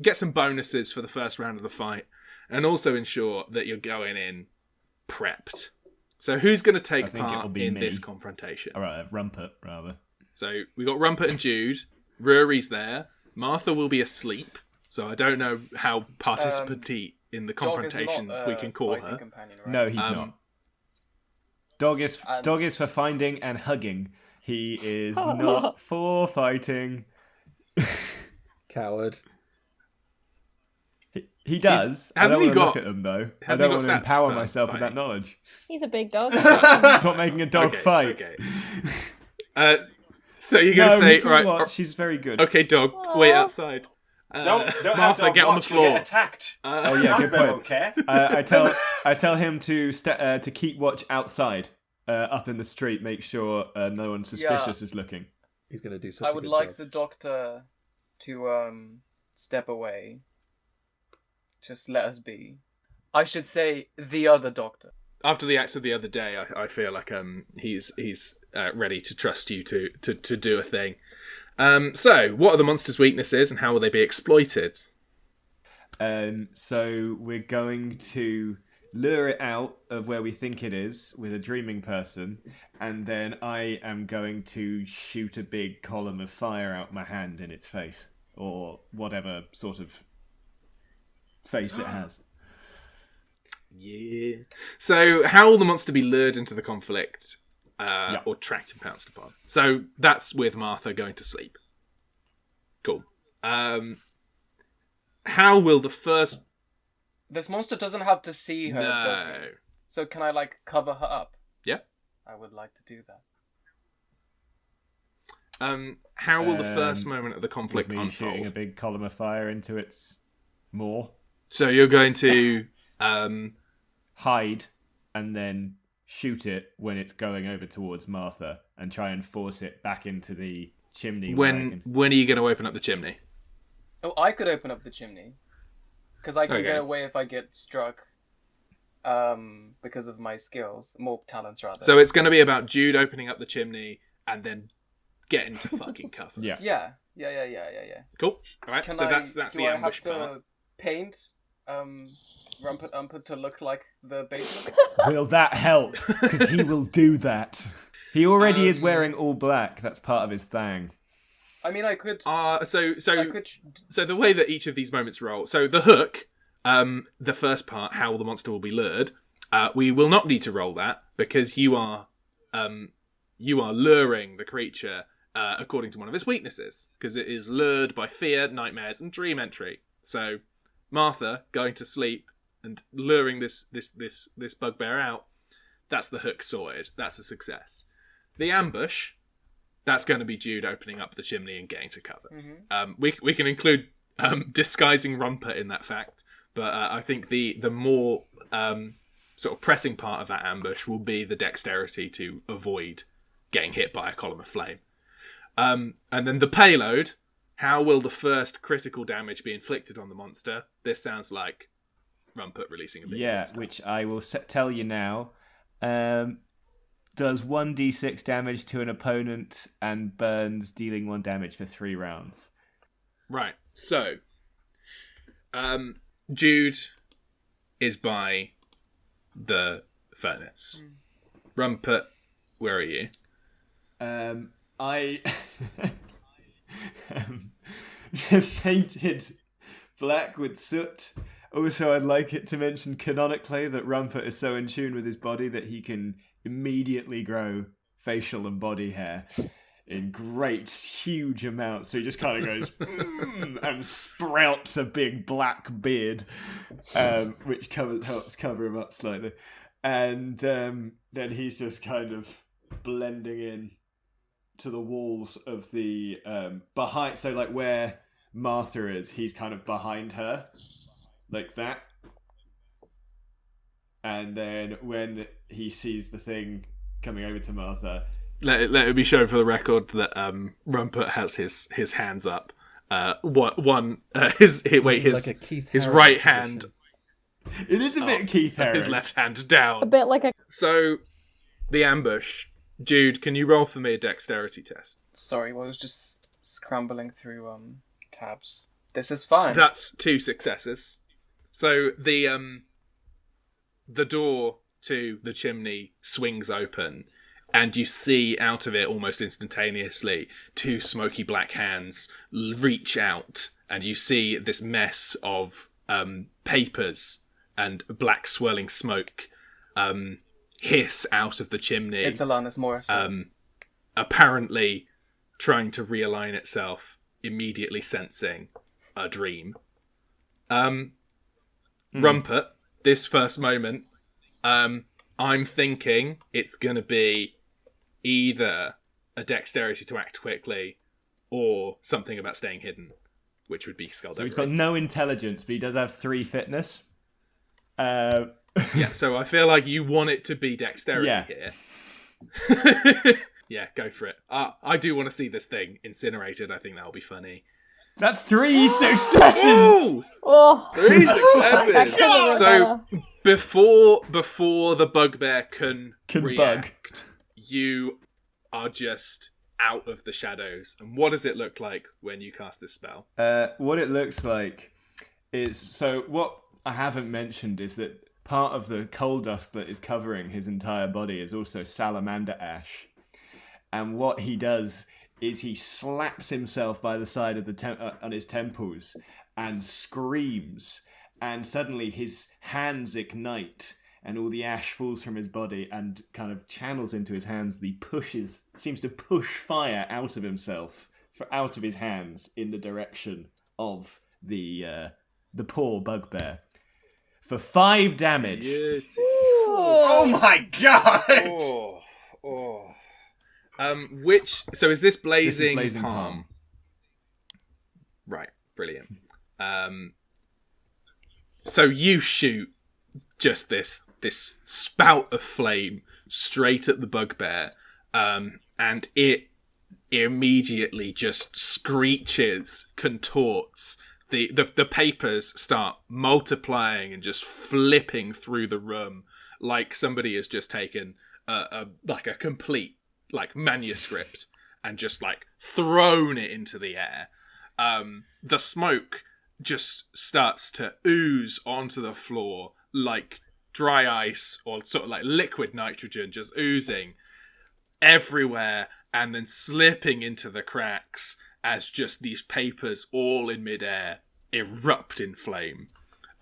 get some bonuses for the first round of the fight, and also ensure that you're going in prepped. So who's going to take I think it'll part be in me. this confrontation? All right, Rumpert rather. So we got Rumpert and Jude. Ruairi's there. Martha will be asleep, so I don't know how participant in the confrontation Dog is not, we can call fighting her. companion, right? No, he's not. Dog is for finding and hugging. He is not for fighting. Coward. He does. I Hasn't don't he want to got- look at them though. I hasn't he don't got want to stats empower for myself with that fighting? knowledge. He's a big dog. Not making a dog fight. Okay. So you're going to No, say, you can right, watch. She's very good. okay, dog, wait outside. Don't have Martha, dog get on the watch, you'll floor. get attacked. Oh yeah, good Martha won't point. care. I tell him to keep watch outside, up in the street. Make sure no one suspicious is looking. He's going to do such I a would good like job. the doctor to step away. Just let us be. I should say the other doctor. After the acts of the other day, I feel like he's ready to trust you to do a thing. So, what are the monster's weaknesses and how will they be exploited? So we're going to lure it out of where we think it is with a dreaming person, and then I am going to shoot a big column of fire out my hand in its face, or whatever sort of face it has. Yeah. So, how will the monster be lured into the conflict or tracked and pounced upon? So, that's with Martha going to sleep. Cool. How will the first... This monster doesn't have to see her, does he? So can I, cover her up? Yeah. I would like to do that. How will the first moment of the conflict With me unfold? shooting a big column of fire into its maw. So, you're going to... hide and then shoot it when it's going over towards Martha and try and force it back into the chimney. When are you going to open up the chimney? Oh, I could open up the chimney. Because I can Okay. get away if I get struck. Because of my skills. More talents, rather. So it's going to be about Jude opening up the chimney and then getting to fucking cover. Yeah. Yeah. Cool. All right. So that's do the I ambush have to part. paint Rumpert to look like the basement? Will that help? Because he will do that. He already is wearing all black. That's part of his thing. I mean, I could... So I could... the way that each of these moments roll. So the hook, the first part, how the monster will be lured. We will not need to roll that because you are luring the creature according to one of its weaknesses, because it is lured by fear, nightmares, and dream entry. So Martha going to sleep and luring this bugbear out. That's the hook sorted. That's a success. The ambush. That's going to be Jude opening up the chimney and getting to cover. Mm-hmm. We can include disguising Rumpert in that fact, but I think the more sort of pressing part of that ambush will be the dexterity to avoid getting hit by a column of flame. And then the payload, how will the first critical damage be inflicted on the monster? This sounds like Rumpert releasing a big monster. Which I will tell you now. Does 1d6 damage to an opponent and burns, dealing 1 damage for 3 rounds. Right, so Jude is by the furnace. Rumpert, where are you? I painted black with soot. Also, I'd like it to mention canonically that Rumpert is so in tune with his body that he can immediately grow facial and body hair in great, huge amounts. So he just kind of goes and sprouts a big black beard, which helps cover him up slightly. And then he's just kind of blending in to the walls of the behind. So like where Martha is, he's kind of behind her, like that. And then when he sees the thing coming over to Martha, let it be shown for the record that Rumpert has his hands up. His right hand. It is a bit Keith Haring. His left hand down. A bit like a... So, the ambush. Jude, can you roll for me a dexterity test? Sorry, I was just scrambling through tabs. This is fine. That's 2 successes. So the door to the chimney swings open. and you see out of it almost instantaneously 2 smoky black hands reach out, and you see this mess of papers and black swirling smoke hiss out of the chimney. It's Alanis Morrison. Apparently trying to realign itself, immediately sensing a dream. Rumpert, this first moment, I'm thinking it's going to be either a dexterity to act quickly or something about staying hidden, which would be skullduggery. So he's got no intelligence, but he does have 3 fitness. Yeah, so I feel like you want it to be dexterity here. Yeah, go for it. I do want to see this thing incinerated. I think that'll be funny. That's 3 successes! Ooh! Oh, 3 that successes! could've been So, better. before the bugbear can react, you are just out of the shadows. And what does it look like when you cast this spell? What it looks like is... So what I haven't mentioned is that part of the coal dust that is covering his entire body is also salamander ash. And what he does is he slaps himself by the side of the on his temples and screams. And suddenly his hands ignite and all the ash falls from his body and kind of channels into his hands. Seems to push fire out of himself, out of his hands in the direction of the poor bugbear. For 5 damage. Oh my god! So is this blazing, This is blazing palm? palm. Right, brilliant. So you shoot just this spout of flame straight at the bugbear, and it immediately just screeches, contorts. The papers start multiplying and just flipping through the room like somebody has just taken a complete manuscript and just thrown it into the air. The smoke just starts to ooze onto the floor like dry ice or sort of like liquid nitrogen, just oozing everywhere and then slipping into the cracks as just these papers all in midair erupt in flame.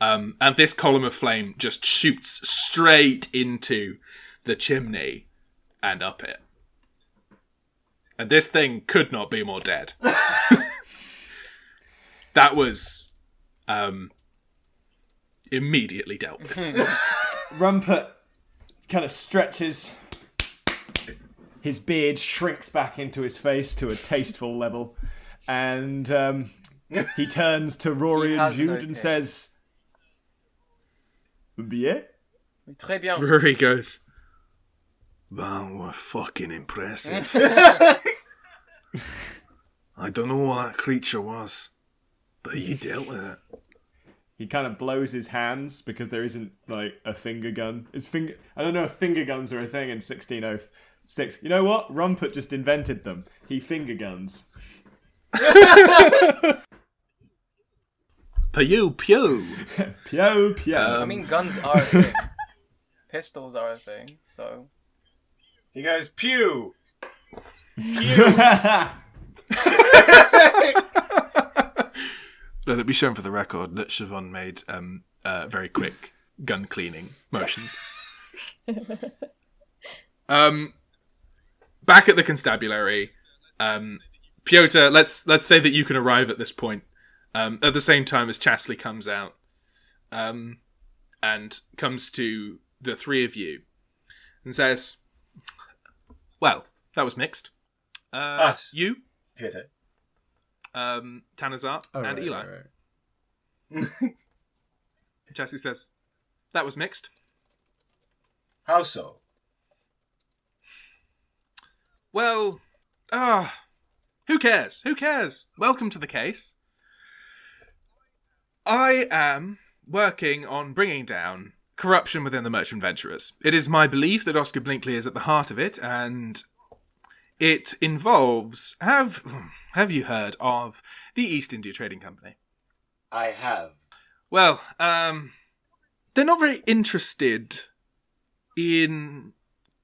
And this column of flame just shoots straight into the chimney and up it. And this thing could not be more dead. That was immediately dealt with. Rumpert kind of stretches. His beard shrinks back into his face to a tasteful level. And he turns to Ruairi and Jude and says, Bien? Très bien. Ruairi goes, That was fucking impressive. I don't know what that creature was, but you dealt with it. He kind of blows his hands because there isn't a finger gun. I don't know if finger guns are a thing in 1606. You know what? Rumpert just invented them. He finger guns. pew pew. Pew pew. I mean, guns are a thing. Pistols are a thing, so... He goes, pew! Let it be shown for the record that Siobhan made very quick gun cleaning motions. Back at the constabulary, Piotyr, let's say that you can arrive at this point at the same time as Chasley comes out and comes to the 3 of you and says, well, that was mixed. Us. You, Piotyr. Tanazart and Eli. Right. Chasley says, that was mixed. How so? Well, who cares? Who cares? Welcome to the case. I am working on bringing down corruption within the merchant venturers. It is my belief that Oscar Blinkley is at the heart of it, and it involves... Have you heard of the East India Trading Company? I have. Well, they're not very interested in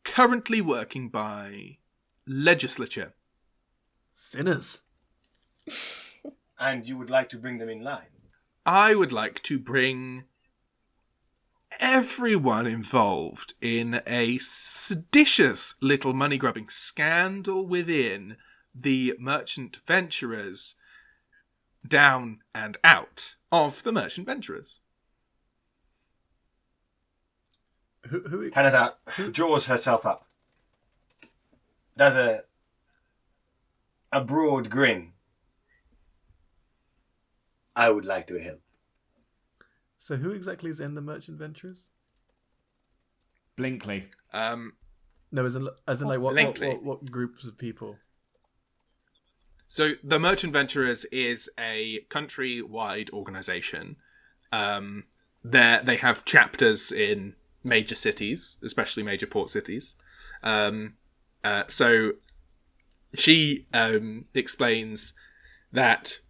currently working by legislature. Sinners. And you would like to bring them in line? I would like to bring everyone involved in a seditious little money-grubbing scandal within the merchant venturers down and out of the merchant venturers. Who Tanazart draws herself up. Does a broad grin. I would like to help. So who exactly is in the Merchant Venturers? Blinkley. No, as in like what groups of people? So the Merchant Venturers is a country-wide organisation. They have chapters in major cities, especially major port cities. So she explains that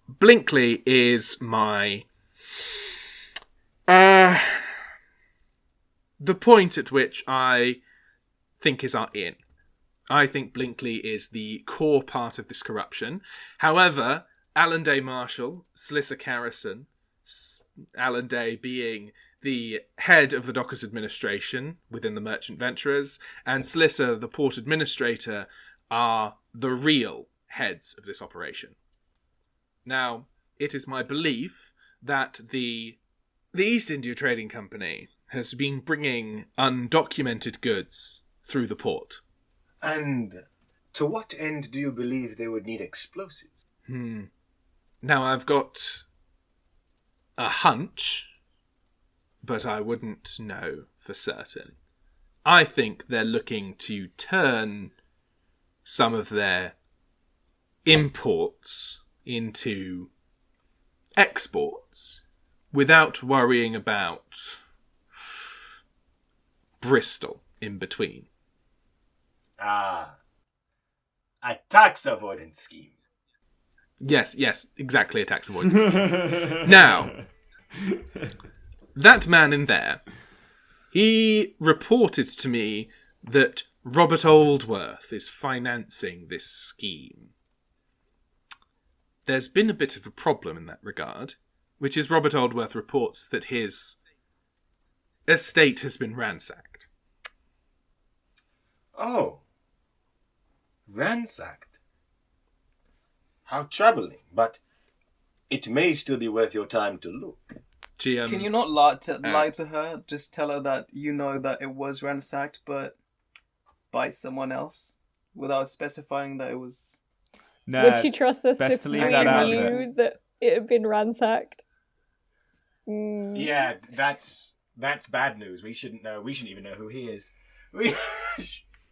Blinkley is my... the point at which I think is our in. I think Blinkley is the core part of this corruption. However, Alan Day Marshall, Slissa Carrison, Alan Day being the head of the Dockers Administration within the Merchant Venturers, and Slissa, the port administrator, are the real heads of this operation. Now, it is my belief that the East India Trading Company has been bringing undocumented goods through the port. And to what end do you believe they would need explosives? Now, I've got a hunch, but I wouldn't know for certain. I think they're looking to turn some of their imports into exports without worrying about Bristol in between. Ah, a tax avoidance scheme. Yes, exactly, a tax avoidance scheme. Now, that man in there, he reported to me that Robert Oldworth is financing this scheme. There's been a bit of a problem in that regard, which is Robert Oldworth reports that his estate has been ransacked. Oh. Ransacked? How troubling, but it may still be worth your time to look. Can you not lie to her? Just tell her that you know that it was ransacked, but by someone else, without specifying that it was... No, Would she trust us best if to we leave that out of knew that it had been ransacked? Yeah, that's bad news. We shouldn't know. We shouldn't even know who he is.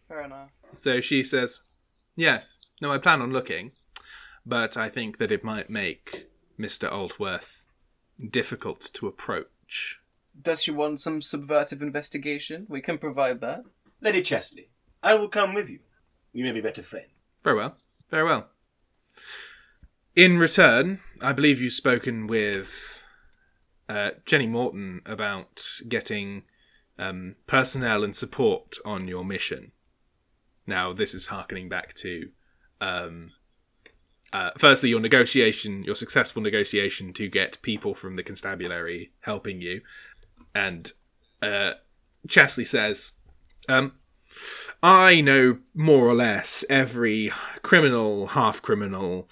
Fair enough. So she says, yes, no, I plan on looking, but I think that it might make Mr. Oldworth difficult to approach. Does she want some subversive investigation? We can provide that. Lady Chesley, I will come with you. We may be better friends. Very well, very well. In return, I believe you've spoken with Jenny Morton about getting personnel and support on your mission. Now, this is harkening back to, firstly, your successful negotiation to get people from the constabulary helping you. And Chesley says, I know more or less every criminal, half-criminal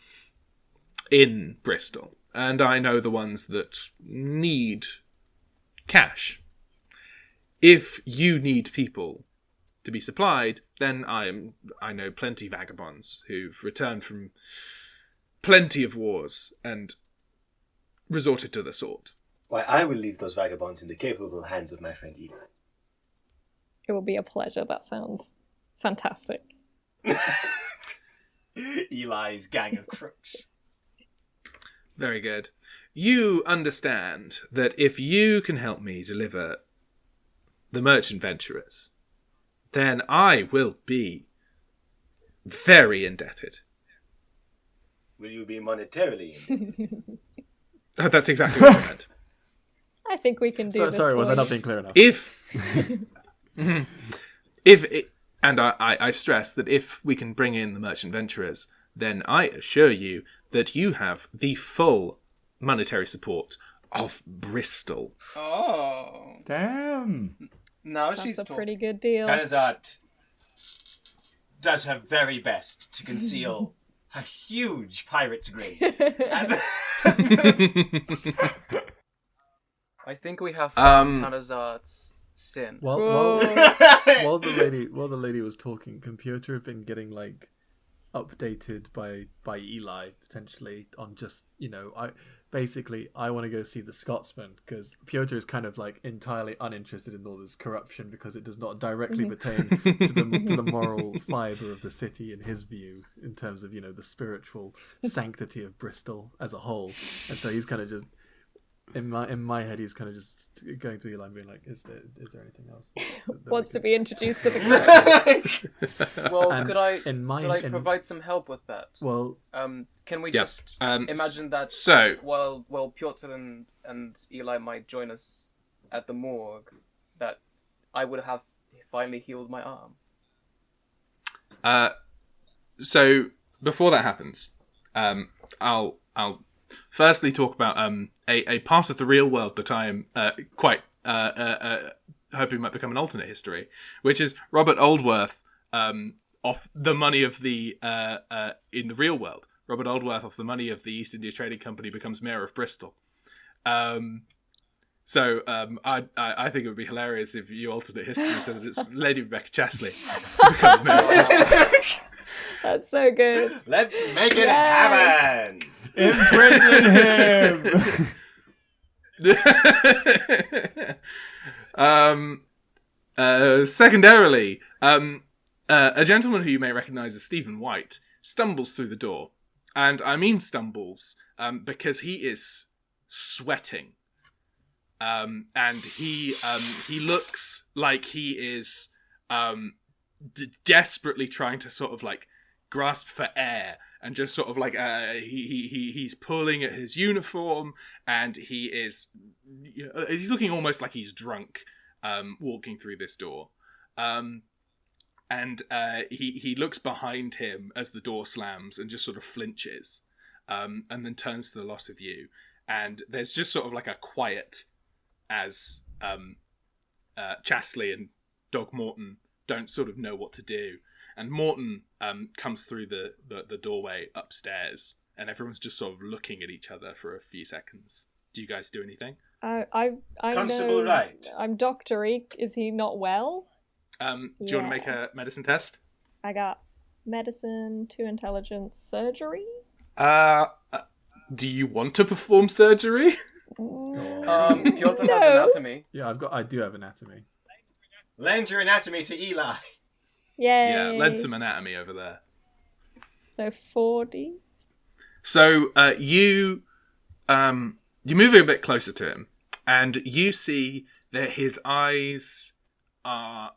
in Bristol, and I know the ones that need cash. If you need people to be supplied, then I know plenty vagabonds who've returned from plenty of wars and resorted to the sword. Why, I will leave those vagabonds in the capable hands of my friend Eli. It will be a pleasure. That sounds fantastic. Eli's gang of crooks. Very good. You understand that if you can help me deliver the Merchant Venturers, then I will be very indebted. Will you be monetarily indebted? Oh, that's exactly what I meant. I think we can do this. Sorry, was I one. not being clear enough? If I stress that if we can bring in the merchant venturers, then I assure you that you have the full monetary support of Bristol. Oh, Damn. now That's she's a talking. pretty good deal. Tanazart does her very best to conceal a huge pirate's grave. And I think we have found Tanazart's sin. While Whoa. the lady was talking, Piotyr had been getting like updated by Eli potentially on just I want to go see the Scotsman because Piotyr is kind of like entirely uninterested in all this corruption because it does not directly pertain to the moral fibre of the city in his view in terms of the spiritual sanctity of Bristol as a whole, and so he's kind of just in my head he's kind of just going to Eli and being like, is there anything else that Wants we to could... be introduced to the character. Well, And could I in provide some help with that? well Can we Yep. just imagine that So, while Piotyr and Eli might join us at the morgue, that I would have finally healed my arm? so before that happens, I'll firstly talk about a part of the real world that I am quite hoping might become an alternate history, which is Robert Oldworth off the money of the in the real world. Robert Oldworth, off the money of the East India Trading Company, becomes mayor of Bristol. So I think it would be hilarious if you alternate history so that it's Lady Rebecca Chesley to become mayor of Bristol. That's so good. let's make it happen. Imprison him! Secondarily, a gentleman who you may recognise as Stephen White stumbles through the door. And I mean stumbles because he is sweating. And he looks like he is desperately trying to sort of like grasp for air. And just sort of like he's pulling at his uniform, and he is he's looking almost like he's drunk, walking through this door, and he looks behind him as the door slams and just sort of flinches, and then turns to the lot of you, and there's just sort of like a quiet as Chasley and Dog Morton don't sort of know what to do. And Morton comes through the doorway upstairs, and everyone's just sort of looking at each other for a few seconds. Do you guys do anything? I Constable know. Wright. I'm Dr. Eek. Is he not well? Do you want to make a medicine test? I got medicine, 2 intelligence, surgery. Do you want to perform surgery? Piotyr has No. anatomy. yeah I do have anatomy. Lend your anatomy to Eli. Yay. Yeah, lend some anatomy over there. So 40. So you move a bit closer to him, and you see that his eyes are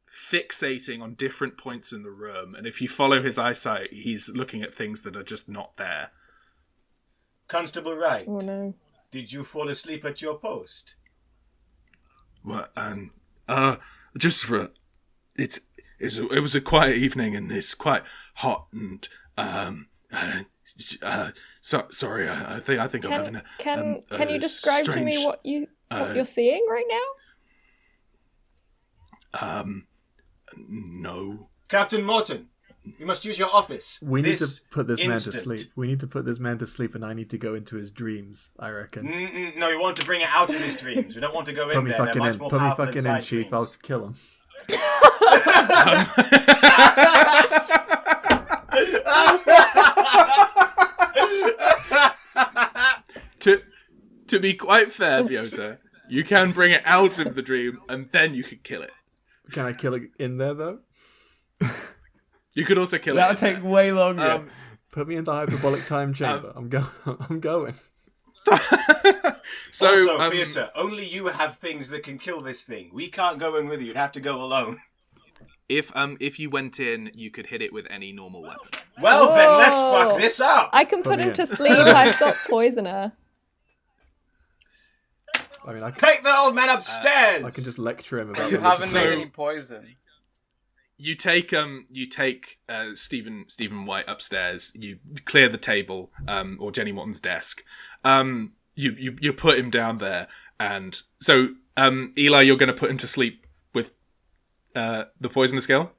fixating on different points in the room, and if you follow his eyesight, he's looking at things that are just not there. Constable Wright, Oh no. did you fall asleep at your post? Well, just for it was a quiet evening and it's quite hot and sorry. I think I'm having a Can you describe to me strange, what you're seeing right now? No. Captain Morton, you must use your office. We need to put this man to instant. sleep. We need to put this man to sleep, and I need to go into his dreams, I reckon. No, you want to bring it out of his dreams. We don't want to go Put in me there. They're fucking much in. more Put me powerful fucking in, inside Chief. dreams. I'll kill him. To be quite fair, Piotyr, you can bring it out of the dream and then you could kill it. Can I kill it in there though? You could also kill That'll it. take way longer. Put me in the hyperbolic time chamber. I'm going. So, also, Piotyr, only you have things that can kill this thing. We can't go in with you. You'd have to go alone. if you went in, you could hit it with any normal weapon. Well, then, let's Whoa. fuck this up. I can put me him in. to sleep. I've got poisoner. I mean, Take the old man upstairs! I can just lecture him about You religious haven't made stuff. any poison. You take Stephen White upstairs. You clear the table, or Jenny Watton's desk. You put him down there, and so Eli, you're going to put him to sleep with the poisonous girl.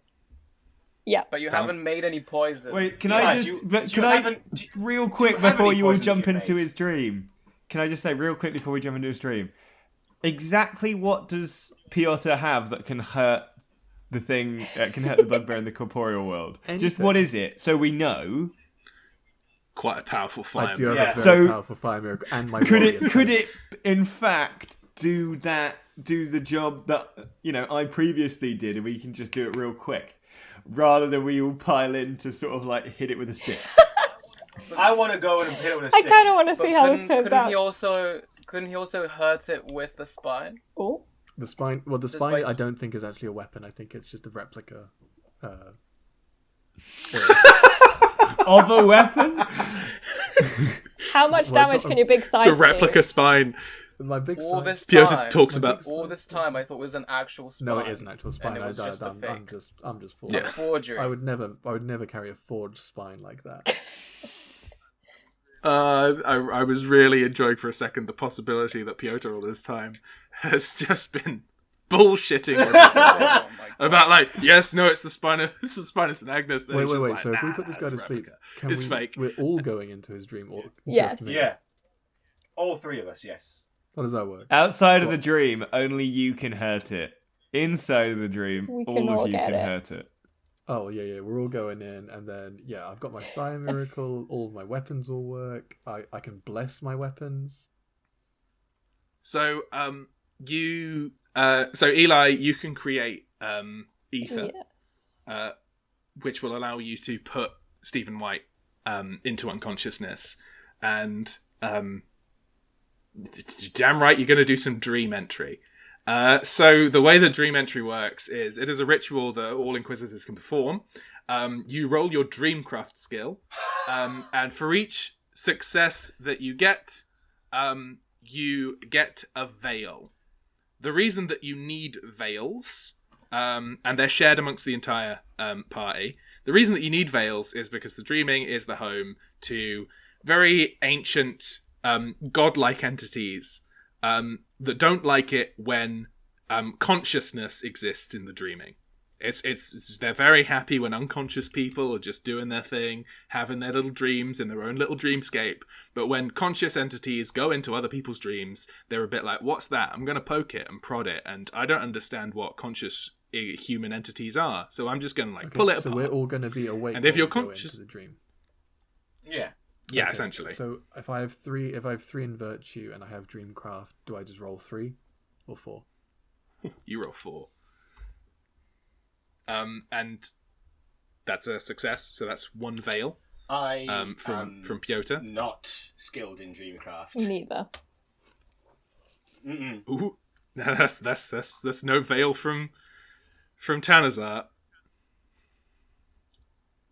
Yeah. But you haven't made any poison. Wait, can Yeah, I do just... you- but do can you I... haven't- do- real quick, have before any you all poison jump that you into made? his dream, can I just say real quickly before we jump into his dream, exactly what does Piotyr have that can hurt the thing, can hurt the bugbear in the corporeal world? Just Anything. what is it? So we know. Quite a powerful fire. I do have Yeah. a very So- powerful fire miracle, and my Could warrior it sense. in fact do the job that I previously did, and we can just do it real quick, rather than we all pile in to sort of like hit it with a stick? I want to go and hit it with a I stick. kind of want to But see how this turns couldn't out. he also hurt it with the spine? Oh, The spine. Well, the Just spine. by I don't think is actually a weapon. I think it's just a replica. Of a weapon? how much Well, it's damage not can a- your big scythe It's a replica spine. My big All sign. this Piotyr time. talks My about. big All this time, I thought it was an actual spine. No, it is an actual spine. And it was just a I'm fake. just full. Yeah. Forgery. I would never carry a forged spine like that. I was really enjoying for a second the possibility that Piotyr all this time has just been bullshitting with Oh my God. about like, yes, no, it's the Spinus and Agnes. Then Wait. he's just like, So if we nah, put this that's guy to a sleep, replica. can It's we? fake. We're all going into his dream, or Yes. just me? Yeah. All three of us, yes. How does that work? Outside of the dream, only you can hurt it. Inside of the dream, We can all all of you get can it. hurt it. Oh yeah. We're all going in, and then I've got my fire miracle. All my weapons will work. I can bless my weapons. So so Eli, you can create ether, yes. which will allow you to put Stephen White into unconsciousness, and it's damn right you're going to do some dream entry. So the way that dream entry works is it is a ritual that all inquisitors can perform. You roll your dreamcraft skill, and for each success that you get a veil. The reason that you need veils, and they're shared amongst the entire party, the reason that you need veils is because the dreaming is the home to very ancient godlike entities that don't like it when consciousness exists in the dreaming. It's they're very happy when unconscious people are just doing their thing, having their little dreams in their own little dreamscape. But when conscious entities go into other people's dreams, they're a bit like, "What's that? I'm going to poke it and prod it, and I don't understand what conscious human entities are, so I'm just going to pull it so apart." we're all going to be awake. And if when you're we go conscious- into the dream. Yeah. Yeah, Okay, essentially. So if I have three in virtue and I have dreamcraft, do I just roll 3 or 4? You roll 4. And that's a success, so that's 1 veil I from Piotyr. not skilled in Dreamcraft. Neither. Mm-mm. Ooh, that's no veil from Tanazart.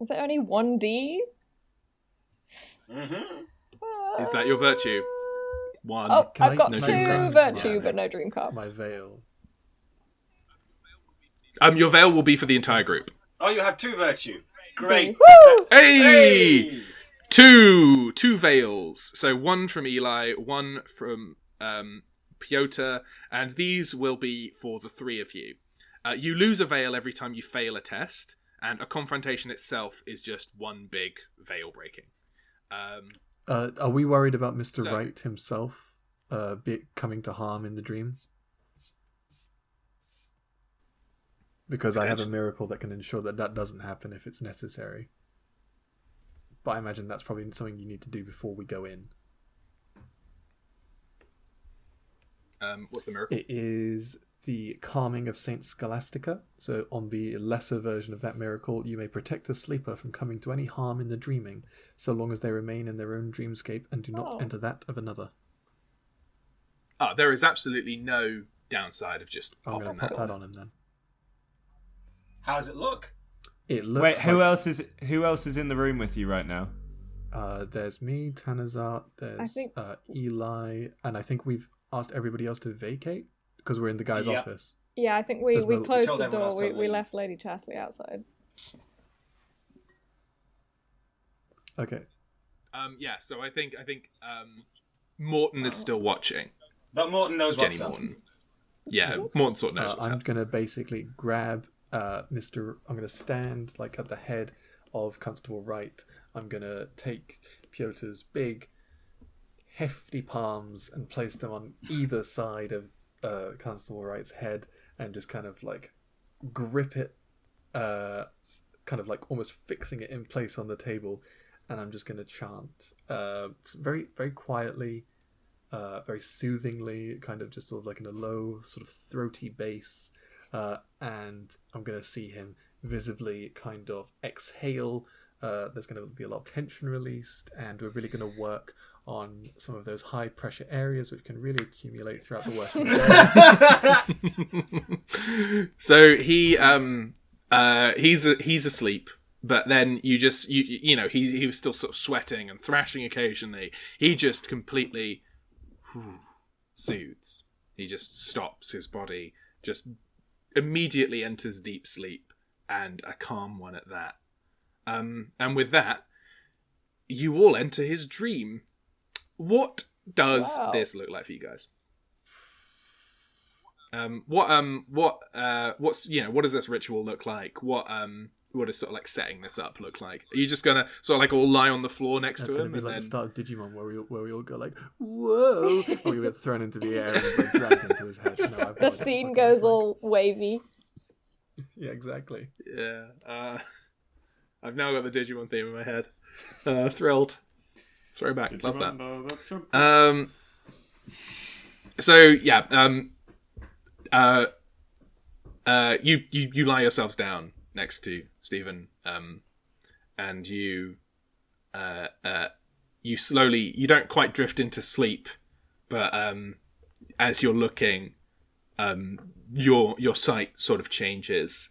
Is it only 1D? Mm-hmm. Is that your virtue? 1. Oh, Can I've got no 2 dreamcraft? virtue, Yeah. but no dream cup. My veil. Your veil will be for the entire group. Oh, you have 2 virtue. Great. Woo! Hey! Two veils. So 1 from Eli, 1 from Piotyr, and these will be for the 3 of you. You lose a veil every time you fail a test, and a confrontation itself is just one big veil breaking. Are we worried about Mr. So- Wright himself coming to harm in the dream? Because I have a miracle that can ensure that doesn't happen if it's necessary. But I imagine that's probably something you need to do before we go in. What's the miracle? It is the calming of Saint Scholastica. So on the lesser version of that miracle, you may protect a sleeper from coming to any harm in the dreaming, so long as they remain in their own dreamscape and do not enter that of another. There is absolutely no downside of just I'm going popping to pop that that on. on him then. How does it look? It looks Wait, who like- else is in the room with you right now? There's me, Tanazart, there's think- Eli, and I think we've asked everybody else to vacate because we're in the guy's Yeah. office. Yeah, I think we As well- closed told the everyone door. else to We leave. left Lady Chasley outside. Okay. Yeah. So I think Morton is still watching. But Morton knows what's Jenny up. Morton. Yeah, Morton sort of knows what's I'm happening. gonna basically grab Mr. I'm gonna stand like at the head of Constable Wright. I'm gonna take Pyotyr's big, hefty palms and place them on either side of Constable Wright's head, and just kind of like grip it, kind of like almost fixing it in place on the table. And I'm just gonna chant very, very quietly. Very soothingly, kind of just sort of like in a low, sort of throaty bass, and I'm going to see him visibly kind of exhale. There's going to be a lot of tension released, and we're really going to work on some of those high pressure areas which can really accumulate throughout the working day. So he's asleep. But then you know he was still sort of sweating and thrashing occasionally. He just completely soothes. He just stops. His body just immediately enters deep sleep, and a calm one at that. And with that, you all enter his dream. What does this look like for you guys? What does this ritual look like? What is sort of like setting this up look like? Are you just gonna sort of like all lie on the floor next That's to going him? to be And like then... the start of Digimon, where we all go like, whoa, or we get thrown into the air and like, dragged into his head. No, I've no The idea scene what goes it's like. all wavy. Yeah, exactly. Yeah. I've now got the Digimon theme in my head. Thrilled. Throwback. Love that. So yeah. You lie yourselves down next to Stephen, and you slowly, you don't quite drift into sleep, but as you're looking, your sight sort of changes,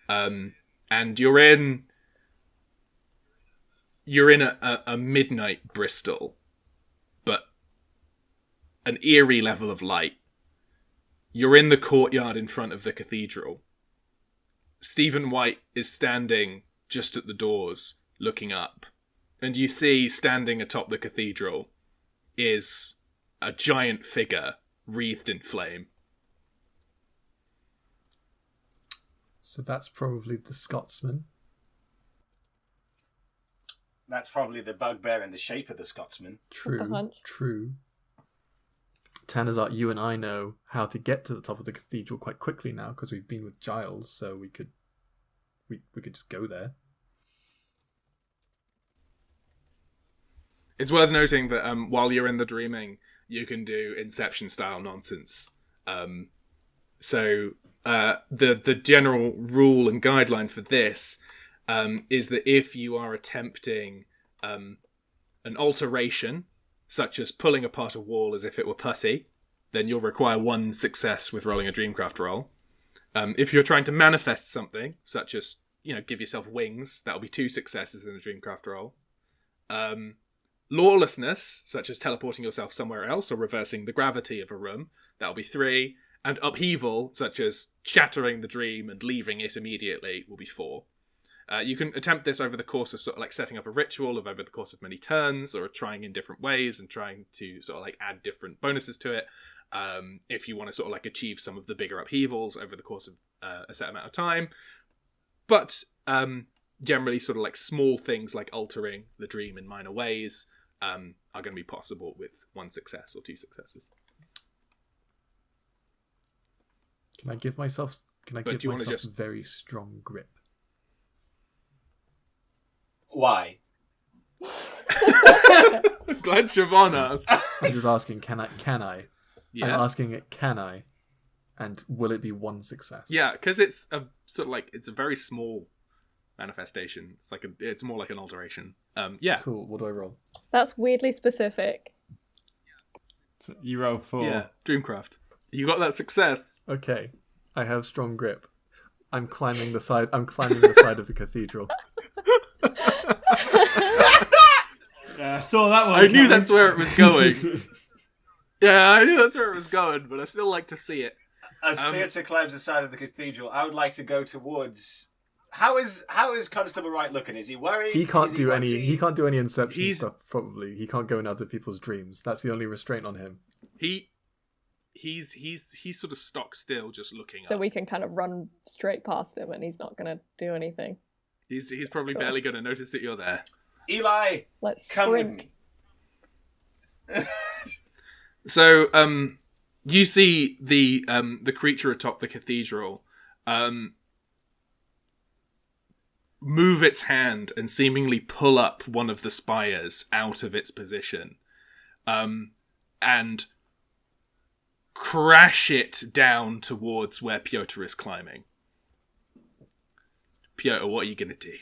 and you're in a midnight Bristol, but an eerie level of light. You're in the courtyard in front of the cathedral. Stephen White is standing just at the doors, looking up. And you see, standing atop the cathedral, is a giant figure wreathed in flame. So that's probably the Scotsman. That's probably the bugbear in the shape of the Scotsman. True, hunch. true. Tanazart, you and I know how to get to the top of the cathedral quite quickly now because we've been with Giles, so we could just go there. It's worth noting that while you're in the dreaming, you can do Inception-style nonsense. So the general rule and guideline for this is that if you are attempting an alteration, such as pulling apart a wall as if it were putty, then you'll require 1 success with rolling a Dreamcraft roll. If you're trying to manifest something, such as, give yourself wings, that'll be 2 successes in a Dreamcraft roll. Lawlessness, such as teleporting yourself somewhere else or reversing the gravity of a room, that'll be 3. And upheaval, such as shattering the dream and leaving it immediately, will be 4. You can attempt this over the course of sort of like setting up a ritual, or over the course of many turns, or trying in different ways and trying to sort of like add different bonuses to it. If you want to sort of like achieve some of the bigger upheavals over the course of a set amount of time. But generally sort of like small things like altering the dream in minor ways are going to be possible with 1 success or 2 successes. Can I give myself just... very strong grip? Why? Glad Siobhan asked. I'm just asking, can I? Yeah. I'm asking it, can I? And will it be 1 success? Yeah, because it's a sort of like, it's a very small manifestation. It's more like an alteration. Yeah. Cool. What do I roll? That's weirdly specific. So you roll 4. Yeah. Dreamcraft. You got that success. Okay. I have strong grip. I'm climbing the side of the cathedral. Yeah, I saw that one. I knew that's where it was going. Yeah, I knew that's where it was going, but I still like to see it. As Piotyr climbs the side of the cathedral, I would like to go towards. How is Constable Wright looking? Is he worried? He can't do any. He can't do any inception He's- stuff. Probably he can't go in other people's dreams. That's the only restraint on him. He's sort of stock still, just looking So up. we can kind of run straight past him and he's not going to do anything. He's probably Cool. barely going to notice that you're there. Eli, Let's come sprint. with me. So, you see the creature atop the cathedral move its hand and seemingly pull up one of the spires out of its position, and crash it down towards where Piotyr is climbing. Piotyr, what are you gonna do?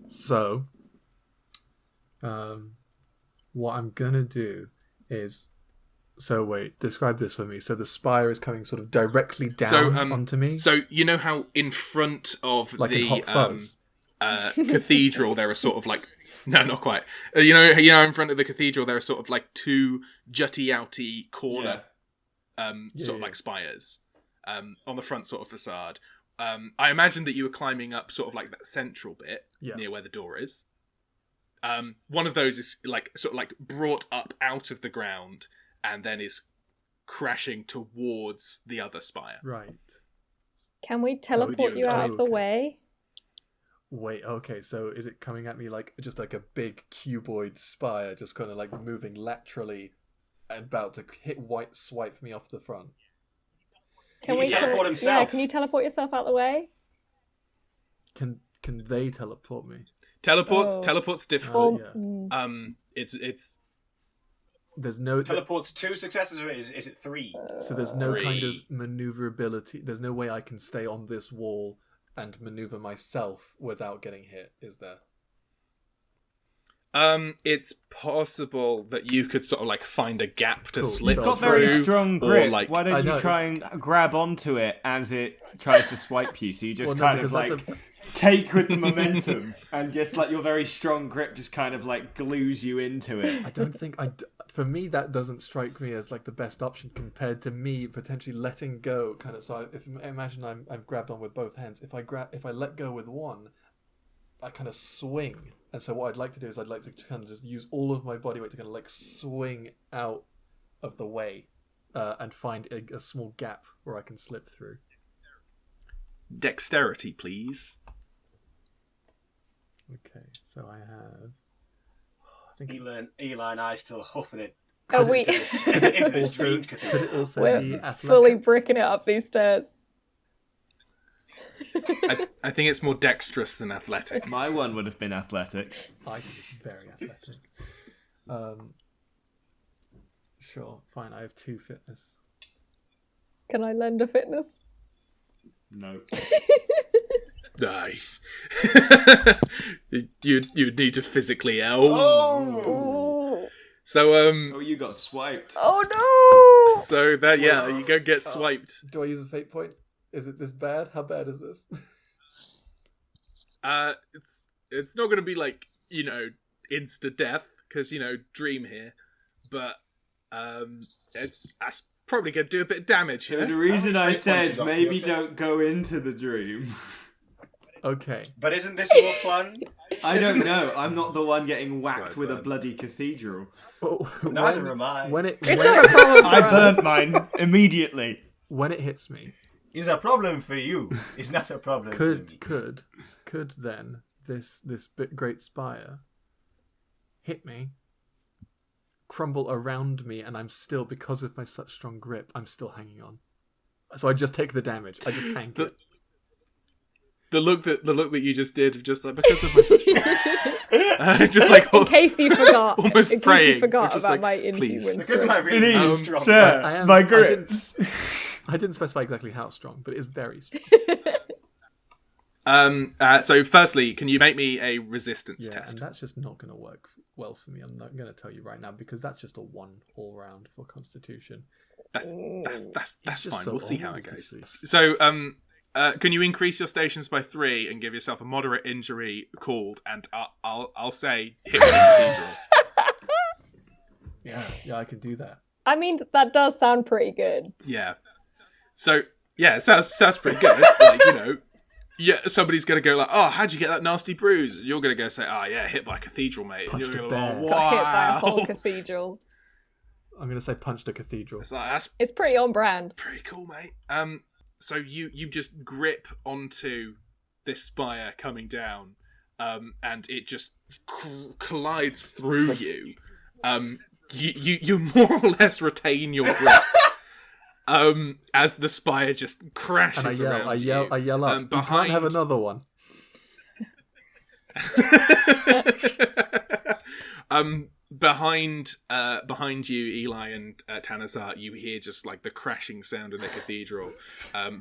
So, what I'm gonna do is. So wait, describe this for me. So the spire is coming sort of directly down onto me. So you know how in front of Like in the Hot Fuzz? cathedral there are sort of like no, not quite. You know, in front of the cathedral there are sort of like two jutty outy corner sort of like spires on the front sort of facade. I imagine that you were climbing up sort of like that central bit near where the door is. One of those is like sort of like brought up out of the ground and then is crashing towards the other spire. Right. Can we teleport you out of the way? Wait, okay, so is it coming at me like just like a big cuboid spire, just kind of like moving laterally and about to swipe me off the front? Can we teleport himself? Yeah, can you teleport yourself out the way? Can they teleport me? Teleport's difficult. Yeah. It's There's no Teleport's 2 successes, or is it 3? so there's no kind of 3. maneuverability. There's no way I can stay on this wall and maneuver myself without getting hit, is there? It's possible that you could sort of like find a gap to Cool. slip You've Got through. very strong grip. Or like, Why I don't you know. try and grab onto it as it tries to swipe you? So you just Well, no, kind of because like that's take with the momentum, and just like your very strong grip just kind of like glues you into it. I don't think for me that doesn't strike me as like the best option compared to me potentially letting go. Kind of. So if imagine I'm grabbed on with both hands. If I let go with one, I kind of swing. And so what I'd like to do is I'd like to kind of just use all of my body weight to kind of like swing out of the way and find a small gap where I can slip through. dexterity, please. Okay, so I have. I think Eli and I still huffing it. Oh, we into this dream could cathedral. it also we're be athletics? fully bricking it up these stairs. I think it's more dexterous than athletic. My one would have been athletics. I think it's very athletic. Sure, fine. I have 2 fitness. Can I lend a fitness? No. Nice. You'd need to physically. Oh, So Oh, you got swiped. oh no! So that you go get swiped. Do I use a fate point? Is it this bad? How bad is this? It's not going to be like insta death because dream here, but that's probably going to do a bit of damage. There's a Here. reason I How many fate points you said got, maybe Piotyr? don't go into the dream. Okay. But isn't this more fun? I don't know. I'm not the one getting whacked quite with a fun. bloody cathedral. Neither am I. When it It's not a problem for I us. burnt mine immediately. when it hits me, It's a problem for you. It's not a problem for me. could then this great spire hit me, crumble around me, and I'm still, because of my such strong grip, I'm still hanging on. So I just take the damage. I just tank it. The look that you just did, just like because of my such just like In case you forgot. almost in case praying, you forgot just about like, my please. inhuman Because my strength. really Please, strong. sir, I am- my I didn't- grips. I didn't specify exactly how strong, but it is very strong. So firstly, can you make me a resistance Yeah, test? and that's just not going to work well for me. I'm not going to tell you right now because that's just a 1 all round for Constitution. That's It's just fine. so We'll see how old, it goes. you see. So can you increase your stations by 3 and give yourself a moderate injury called? And I'll say hit with the cathedral. Yeah, I can do that. I mean, that does sound pretty good. Yeah. So yeah, it sounds pretty good. Like, you know, yeah, somebody's gonna go like, "Oh, how'd you get that nasty bruise?" And you're gonna go say, "Oh, yeah, hit by a cathedral, mate." Punched and you're a gonna bear. go, Got hit by a "Wow." whole cathedral. I'm gonna say punched a cathedral. It's like, that's It's pretty on brand. pretty cool, mate. So you just grip onto this spire coming down, and it just collides through you. You more or less retain your grip. As the spire just crashes And around I yell up. You can't behind- have another one. Behind you, Eli and Tanazart, you hear just like the crashing sound of the cathedral.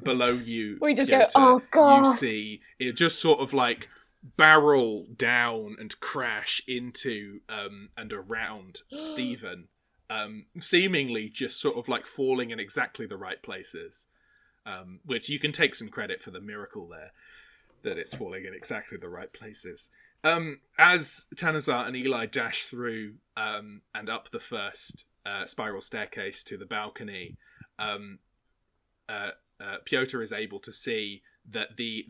Below you, We just Piotyr, go, "Oh, God." You see it just sort of like barrel down and crash into and around Stephen, seemingly just sort of like falling in exactly the right places. Which you can take some credit for the miracle there, that it's falling in exactly the right places. As Tanazart and Eli dash through and up the first spiral staircase to the balcony, Piotyr is able to see that the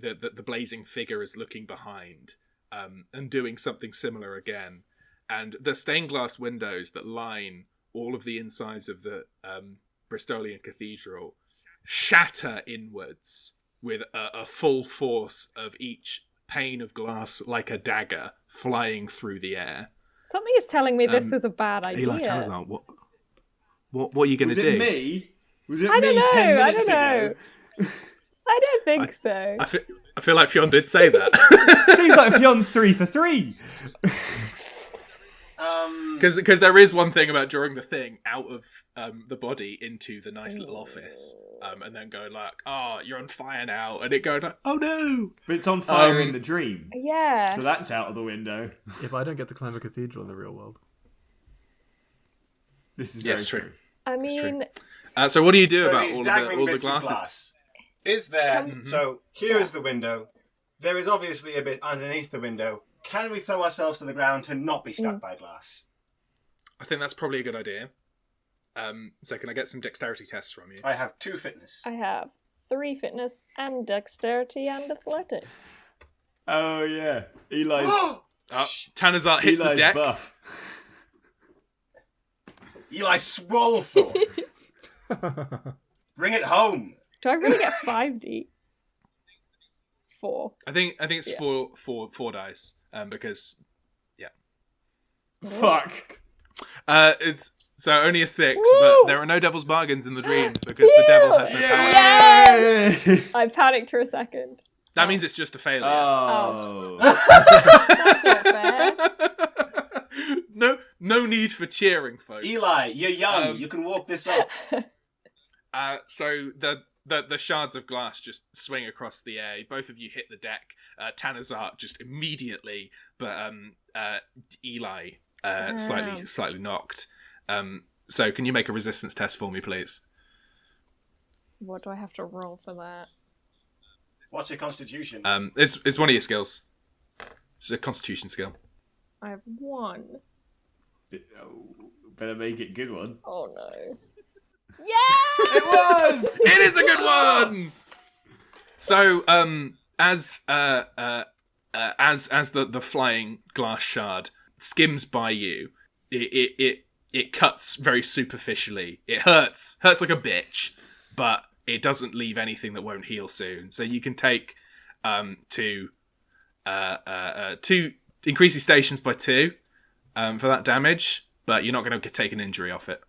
blazing figure is looking behind and doing something similar again. And the stained glass windows that line all of the insides of the Bristolian cathedral shatter inwards with a full force of each pane of glass like a dagger flying through the air. Something is telling me this is a bad idea. Eli, Tanazart, what are you going to do? Was it me? Was it I don't me know. 10 I minutes don't know. ago? I don't think so. I feel like Fionn did say that. Seems like Fion's 3 for 3. Because there is one thing about drawing the thing out of the body into the nice little office, and then going like, "Oh, you're on fire now," and it going like, "Oh no!" But it's on fire in the dream. Yeah. So that's out of the window. If I don't get to climb a cathedral in the real world. This is Yes, very true. I That's true. mean, So what do you do So about these all daggering the bits of glasses? glass is there. Mm-hmm. So here is the window. There is obviously a bit underneath the window. Can we throw ourselves to the ground to not be struck by glass? I think that's probably a good idea. So can I get some dexterity tests from you? I have 2 fitness. I have 3 fitness and dexterity and athletics. Oh, yeah. Eli's, Tanazart hits the Eli's deck. buff. Eli Swolthorpe. Bring it home. Do I really get 5d? 4. I think it's Yeah. four dice. Because Fuck. it's so only a 6, Woo! but there are no devil's bargains in the dream because the devil has no power. Yes! Yay! I panicked for a second. That means it's just a failure. Oh. That's not fair. No need for cheering, folks. Eli, you're young. You can walk this up. So the shards of glass just swing across the air. Both of you hit the deck. Tanazart just immediately, but Eli slightly knocked. So can you make a resistance test for me, please? What do I have to roll for that? What's your constitution? It's one of your skills. It's a constitution skill. I have 1. Better make it a good one. Oh no. Yeah! It was! It is a good one. So, as the flying glass shard skims by you, it cuts very superficially. It hurts like a bitch, but it doesn't leave anything that won't heal soon. So you can take two increase your stations by 2 for that damage, but you're not going to take an injury off it.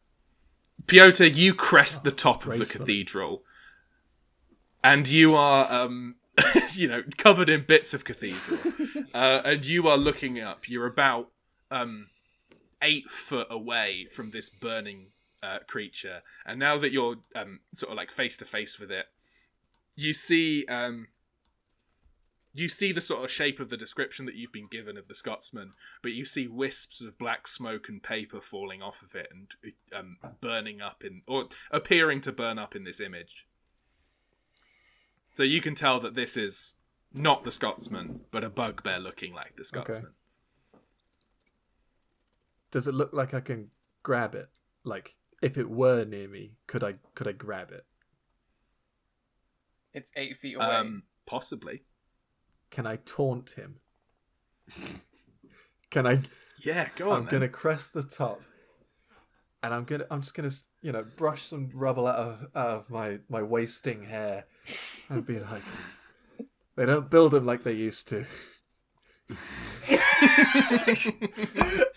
Piotyr, you crest the top of the cathedral, and you are, covered in bits of cathedral, and you are looking up. You're about 8 foot away from this burning creature, and now that you're sort of like face to face with it, you see the sort of shape of the description that you've been given of the Scotsman, but you see wisps of black smoke and paper falling off of it and burning up or appearing to burn up in this image. So you can tell that this is not the Scotsman, but a bugbear looking like the Scotsman. Okay. Does it look like I can grab it? Like, if it were near me, could I grab it? It's 8 feet away. Possibly. Can I taunt him? Can I? Yeah, go on. I'm gonna crest the top, and I'm just gonna brush some rubble out of my wasting hair, and be like, they don't build them like they used to.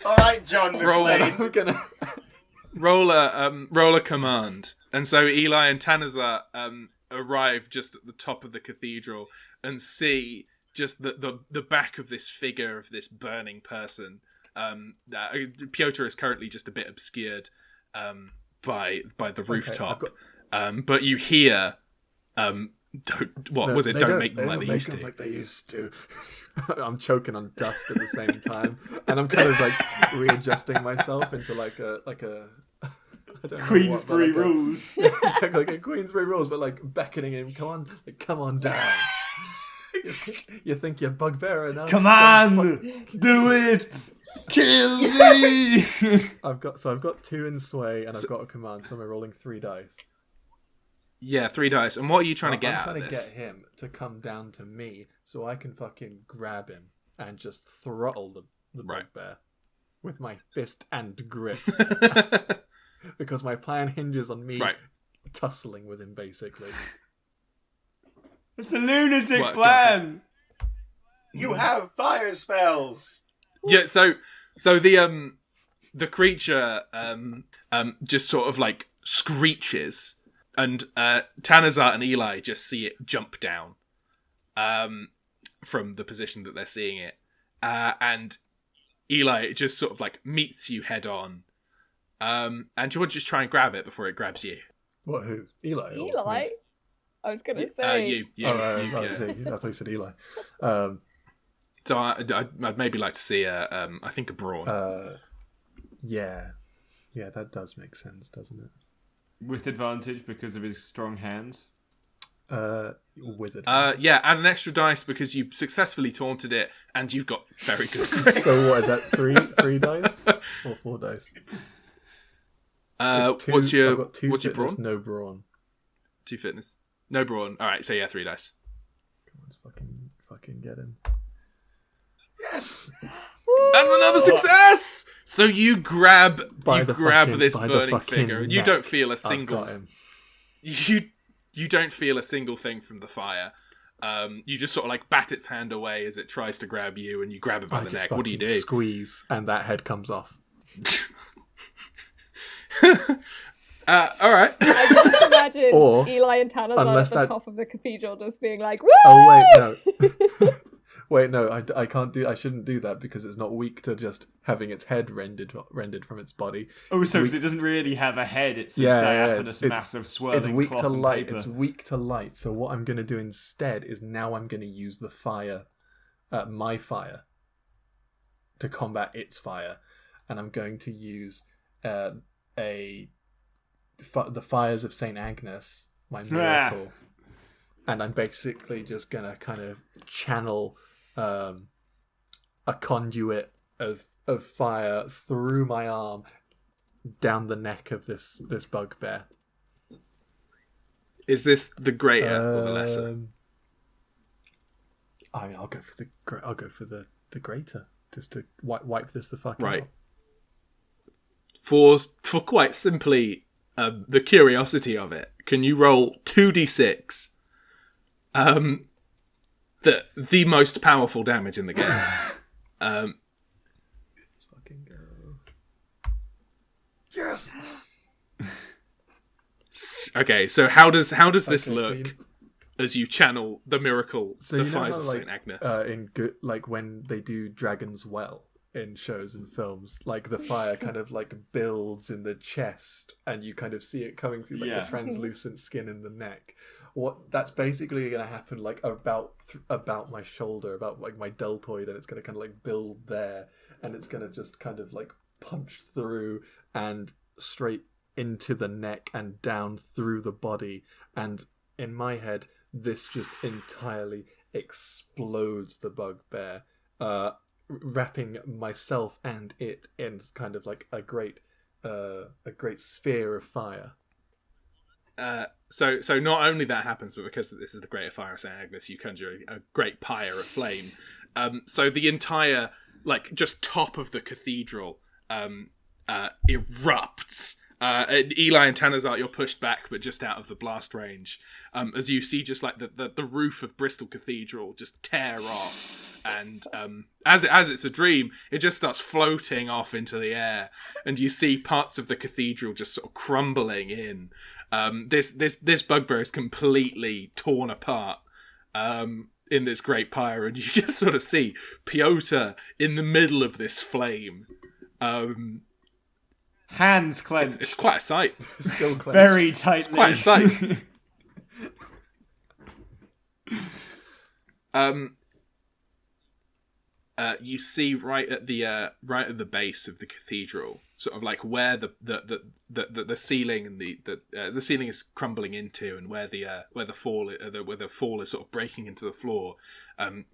All right, John McCleod. I'm gonna roll a command, and so Eli and Tanazart arrive just at the top of the cathedral and see just the back of this figure of this burning person. Piotyr is currently just a bit obscured by the rooftop, but you hear don't make them like they used to. Like they used to. I'm choking on dust at the same time, and I'm kind of like readjusting myself into like a I don't know Queensbury what, rules. like a Queensbury rules, but like beckoning him, come on down. You think you're bugbearer now? Come on, do it. Kill me. I've got 2 in sway, and I've got a command, so I'm rolling 3 dice. Yeah, 3 dice. And what are you trying to get I'm out of this? Get him to come down to me so I can fucking grab him and just throttle the bugbear with my fist and grip. Because my plan hinges on me tussling with him, basically. It's a lunatic plan. You have fire spells. Yeah, so the creature just sort of like screeches, and Tanazart and Eli just see it jump down from the position that they're seeing it, and Eli just sort of like meets you head on, and you want to just try and grab it before it grabs you. What? Who? Eli? Eli? I was gonna say you. I thought you said Eli. So I'd maybe like to see I think a brawn. Yeah, that does make sense, doesn't it? With advantage because of his strong hands. With it. Yeah, add an extra dice because you successfully taunted it, and you've got very good grip. So what is that? 3 dice or 4 dice? What's your I've got 2 what's your fitness, brawn? no brawn. 2 fitness, no brawn. All right, so yeah, 3 dice. Come on, fucking get him. Yes. That's another success. So you grab this by burning the figure, and you neck. don't feel a I've single. got him. You don't feel a single thing from the fire. You just sort of like bat its hand away as it tries to grab you, and you grab it by the neck. What do you do? Squeeze, and that head comes off. All right. I can just imagine Or, Eli and Tanazart unless at the that- top of the cathedral just being like, woo! Oh wait, no. Wait, no, I can't do. I shouldn't do that because it's not weak to just having its head rendered from its body. Oh, so it doesn't really have a head. It's a diaphanous mass of swirling It's weak cloth to and light. paper. It's weak to light. So what I'm going to do instead is now I'm going to use the fire, my fire, to combat its fire, and I'm going to use the fires of Saint Agnes, my miracle, and I'm basically just going to kind of channel a conduit of fire through my arm down the neck of this bugbear. Is this the greater or the lesser? I mean, I'll go for the greater, just to wipe this the fuck Right. out. For quite simply, the curiosity of it, can you roll 2d6? The most powerful damage in the game. Let's fucking go. Yes. Okay, so how does this Okay, look as you channel the miracle, So the you know fires how, of Saint Agnes? in good, like when they do Dragon's Well in shows and films, like the fire kind of like builds in the chest, and you kind of see it coming through like the translucent skin in the neck. That's basically going to happen, like about my shoulder, about like my deltoid, and it's going to kind of like build there, and it's going to just kind of like punch through and straight into the neck and down through the body, and in my head, this just entirely explodes the bugbear, wrapping myself and it in kind of like a great a great sphere of fire. So not only that happens, but because this is the Greater Fire of St. Agnes, you conjure a great pyre of flame. So the entire, just top of the cathedral erupts. Eli and Tanazart, you're pushed back, but just out of the blast range. As you see just the roof of Bristol Cathedral just tear off. And as it's a dream, it just starts floating off into the air. And you see parts of the cathedral just sort of crumbling in. This bugbear is completely torn apart in this great pyre. And you just sort of see Piotyr in the middle of this flame. Hands clenched. It's quite a sight. Still clenched. Very tightly. It's quite a sight. You see right at the base of the cathedral, sort of like where the ceiling and the ceiling is crumbling into, and where the fall is sort of breaking into the floor.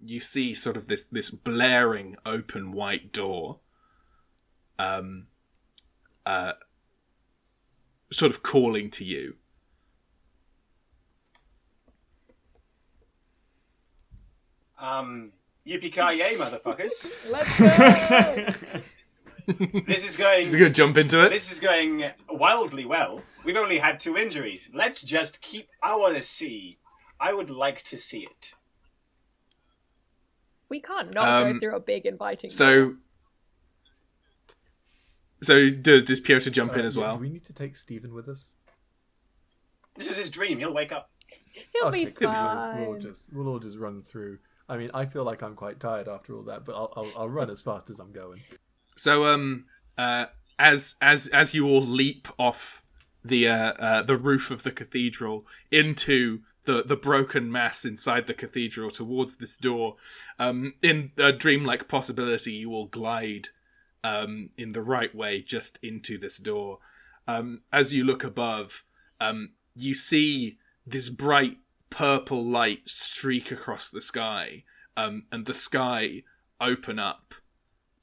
You see sort of this blaring open white door. Sort of calling to you. Yippee-ki-yay, motherfuckers. Let's go! This is going... Just gonna jump into it. This is going wildly well. We've only had 2 injuries. Let's just keep... I want to see. I would like to see it. We can't not go through a big inviting door. So does Piotyr jump in as well? Do we need to take Stephen with us? This is his dream. He'll wake up. He'll be cool. fine. We'll all just run through. I mean, I feel like I'm quite tired after all that, but I'll run as fast as I'm going. So as you all leap off the roof of the cathedral into the broken mass inside the cathedral towards this door, in a dreamlike possibility, you will glide in the right way just into this door. As you look above, you see this bright purple light streak across the sky, and the sky open up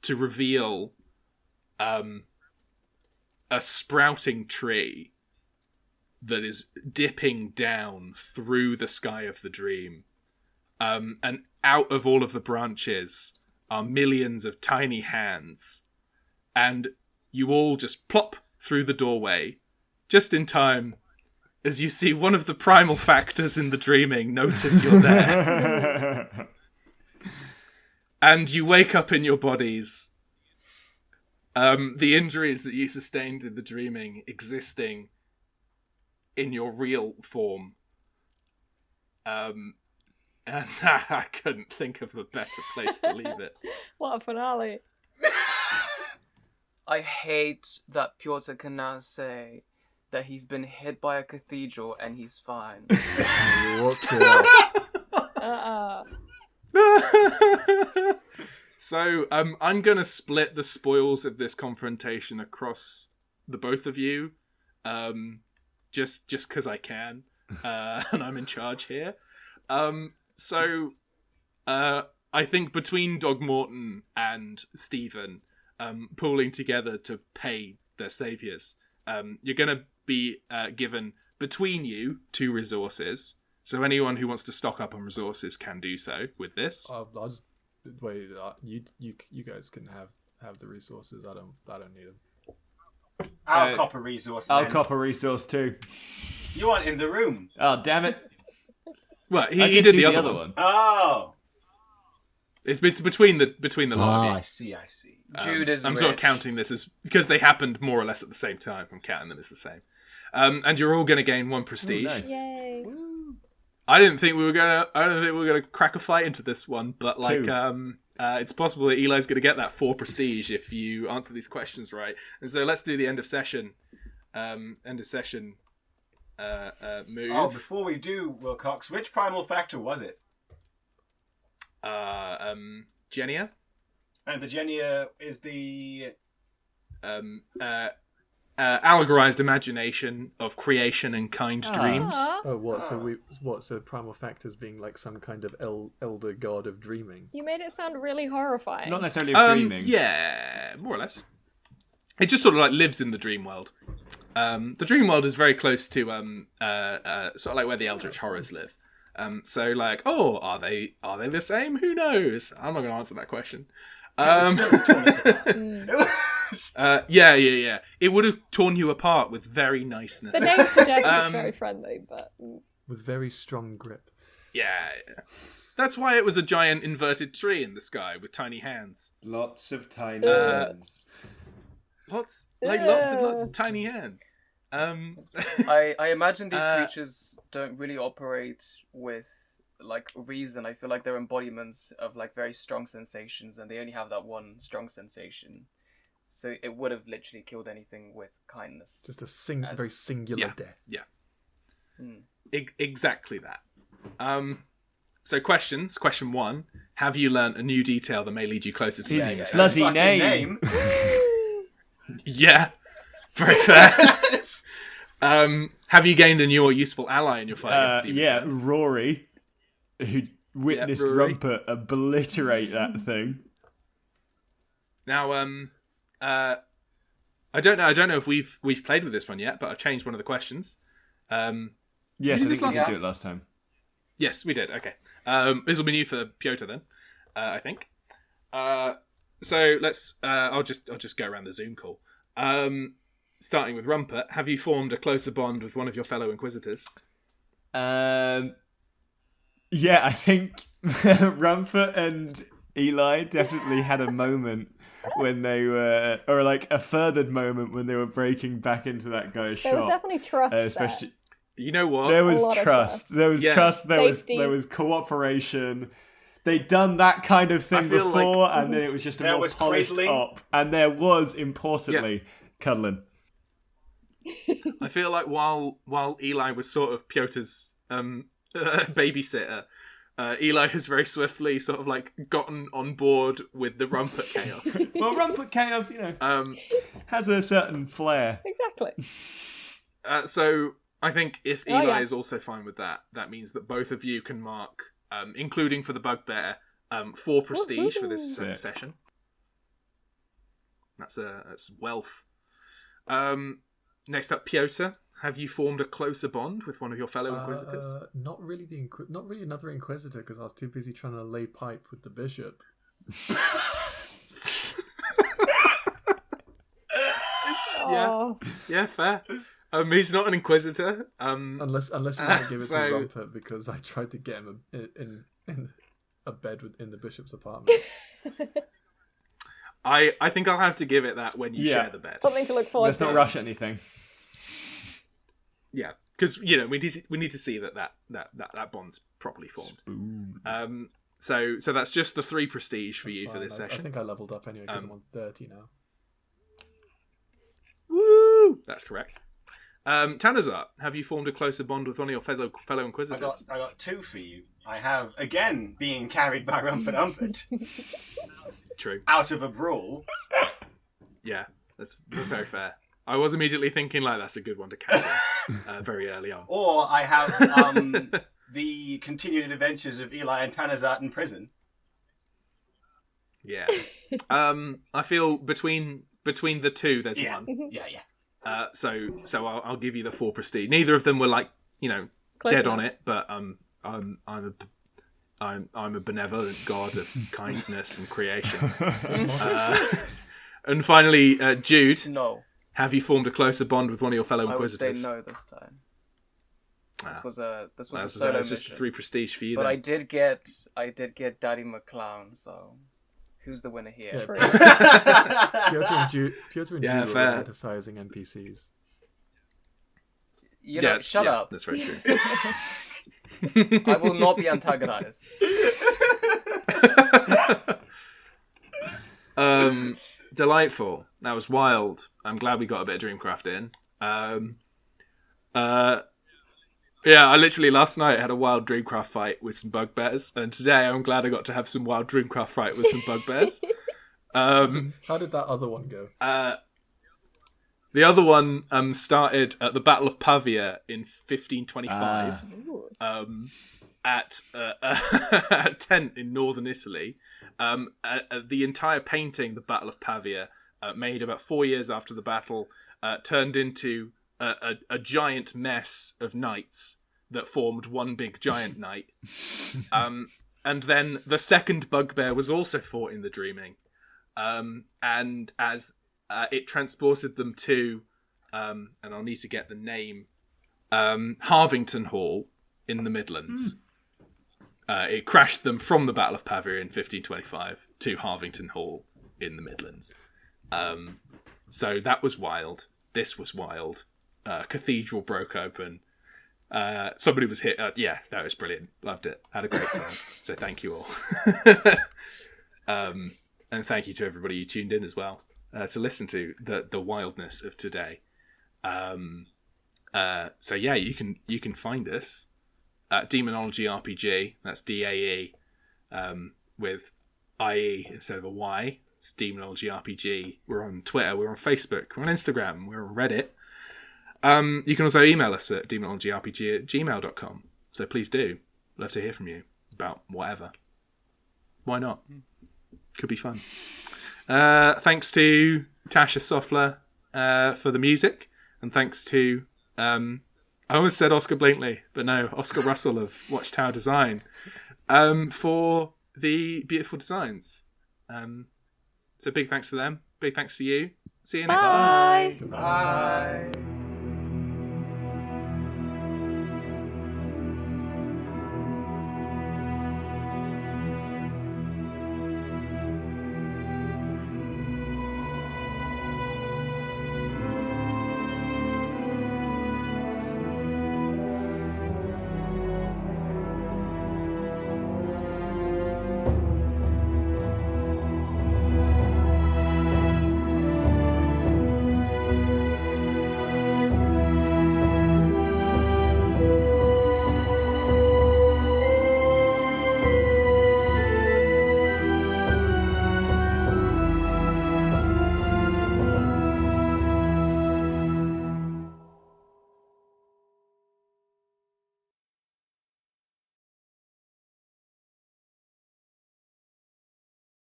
to reveal a sprouting tree that is dipping down through the sky of the dream. And out of all of the branches are millions of tiny hands. And you all just plop through the doorway, just in time, as you see one of the primal factors in the dreaming notice you're there. And you wake up in your bodies. The injuries that you sustained in the dreaming existing in your real form. And I couldn't think of a better place to leave it. What a finale. I hate that Piotyr can now say that he's been hit by a cathedral and he's fine. So I'm going to split the spoils of this confrontation across the both of you, just because I can, and I'm in charge here. So I think between Dogmorton and Stephen, pooling together to pay their saviours, you're going to be given between you 2 resources. So anyone who wants to stock up on resources can do so with this. I'll just wait. You guys can have the resources. I don't need them. I'll cop a resource. I'll then. cop a resource too. You aren't in the room. Oh, damn it. Well, he did the other one. Oh. It's between the lot of you. I see. Jude is I'm rich. sort of counting this as, because they happened more or less at the same time. I'm counting them as the same. And you're all going to gain 1 prestige. Ooh, nice. Yay. I didn't think we were gonna crack a fight into this one, but it's possible that Eli's gonna get that 4 prestige if you answer these questions right. And so let's do the end of session move. Oh, before we do, Wilcox, which primal factor was it? Genia. And the Genia is the allegorized imagination of creation and kind dreams. Oh, what? So primal factors being like some kind of elder god of dreaming. You made it sound really horrifying. Not necessarily of dreaming. Yeah, more or less. it just sort of like lives in the dream world. The dream world is very close to sort of like where the Eldritch horrors live. So like, are they the same? Who knows? I'm not going to answer that question. Yeah. It would have torn you apart with very niceness. The name suggests it's very friendly, but With very strong grip. Yeah. That's why it was a giant inverted tree in the sky with tiny hands. Lots of tiny hands. Lots of tiny hands. I imagine these creatures don't really operate with like reason. I feel like they're embodiments of like very strong sensations, and they only have that one strong sensation. So it would have literally killed anything with kindness. Just a very singular death. Yeah. Exactly that. So questions. Question 1: have you learnt a new detail that may lead you closer to the demon's head? Bloody name. Yeah, very fair. Have you gained a new or useful ally in your fight against the demon's head? Ruairi, who witnessed Ruairi. Rumpert obliterate that thing. Now, I don't know if we've played with this one yet, but I've changed one of the questions. Yes, I this think we last did do it last time. Yes, we did. Okay. This will be new for Piotyr then, I think. So let's. I'll just go around the Zoom call. Starting with Rumpert, have you formed a closer bond with one of your fellow inquisitors? Yeah, I think Rumpert and Eli definitely had a moment when they were, or like a furthered moment when they were breaking back into that guy's there was shop. definitely trust Especially, You know what? there was lot of trust. There was Yeah. trust. Safety. There was cooperation. They'd done that kind of thing feel before, like- and then it was just a There more was polished cradling. up. And there was, importantly, cuddling. I feel like while Eli was sort of Pyotyr's babysitter, Eli has very swiftly sort of like gotten on board with the Rumpert chaos. Well, Rumpert Chaos, has a certain flair. Exactly. So I think if Oh, Eli yeah. is also fine with that, that means that both of you can mark, including for the bugbear, 4 prestige for this Sick. session. That's wealth. Next up, Piotyr. Have you formed a closer bond with one of your fellow inquisitors? Not really not really another inquisitor, because I was too busy trying to lay pipe with the bishop. Yeah, fair. He's not an inquisitor. Unless you want to give it so- to Rumpert, because I tried to get him in a bed in the bishop's apartment. I think I'll have to give it that when you Yeah. share the bed. Something to look forward Let's to. not rush anything. Yeah, because we need to see that bond's properly formed. So that's just the 3 prestige for you for Fine, this I session. think I leveled up anyway, because I'm on 30 now. Woo! That's correct. Tanazart, have you formed a closer bond with one of your fellow inquisitors? I got 2 for you. I have, again, being carried by Rumpert True. out of a brawl. Yeah, that's very fair. I was immediately thinking like that's a good one to catch very early on. Or I have the continued adventures of Eli and Tanazart in prison. Yeah. I feel between the two, there's Yeah, one. yeah. So I'll give you the 4 prestige. Neither of them were like Close dead enough. on it, but I'm a benevolent god of kindness and creation. And finally, Jude, No, have you formed a closer bond with one of your fellow I would say inquisitors? no this time. This was a That's solo just mission. 3 prestige for you. But then. I did get Daddy McClown, so who's the winner here? Yeah, True. Piotyr and Yeah, Jude fair. were criticizing NPCs. You know, shut up. That's very true. I will not be antagonized. Delightful. That was wild. I'm glad we got a bit of Dreamcraft in. Yeah, I literally last night had a wild Dreamcraft fight with some bugbears, and today I'm glad I got to have some wild Dreamcraft fight with some bugbears. How did that other one go? The other one started at the Battle of Pavia in 1525 at a tent in northern Italy. The entire painting, the Battle of Pavia, made about 4 years after the battle, turned into a giant mess of knights that formed one big giant knight. And then the second bugbear was also fought in the Dreaming. And as it transported them to, and I'll need to get the name, Harvington Hall in the Midlands. It crashed them from the Battle of Pavia in 1525 to Harvington Hall in the Midlands. So that was wild. This was wild. Cathedral broke open. Somebody was hit. Yeah, that was brilliant. Loved it. Had a great time. So thank you all. And thank you to everybody who tuned in as well to listen to the wildness of today. So yeah, you can find us at Daemonologie RPG. That's DAE with IE instead of a Y. It's Daemonologie RPG. We're on Twitter. We're on Facebook. We're on Instagram. We're on Reddit. You can also email us at demonologyrpg@gmail.com. So please do. Love to hear from you about whatever. Why not? Could be fun. Thanks to Tasha Soffler for the music. And thanks to, I almost said Oscar Blinkley, but no, Oscar Russell of Watchtower Design for the beautiful designs. So big thanks to them. Big thanks to you. See you next time. Bye.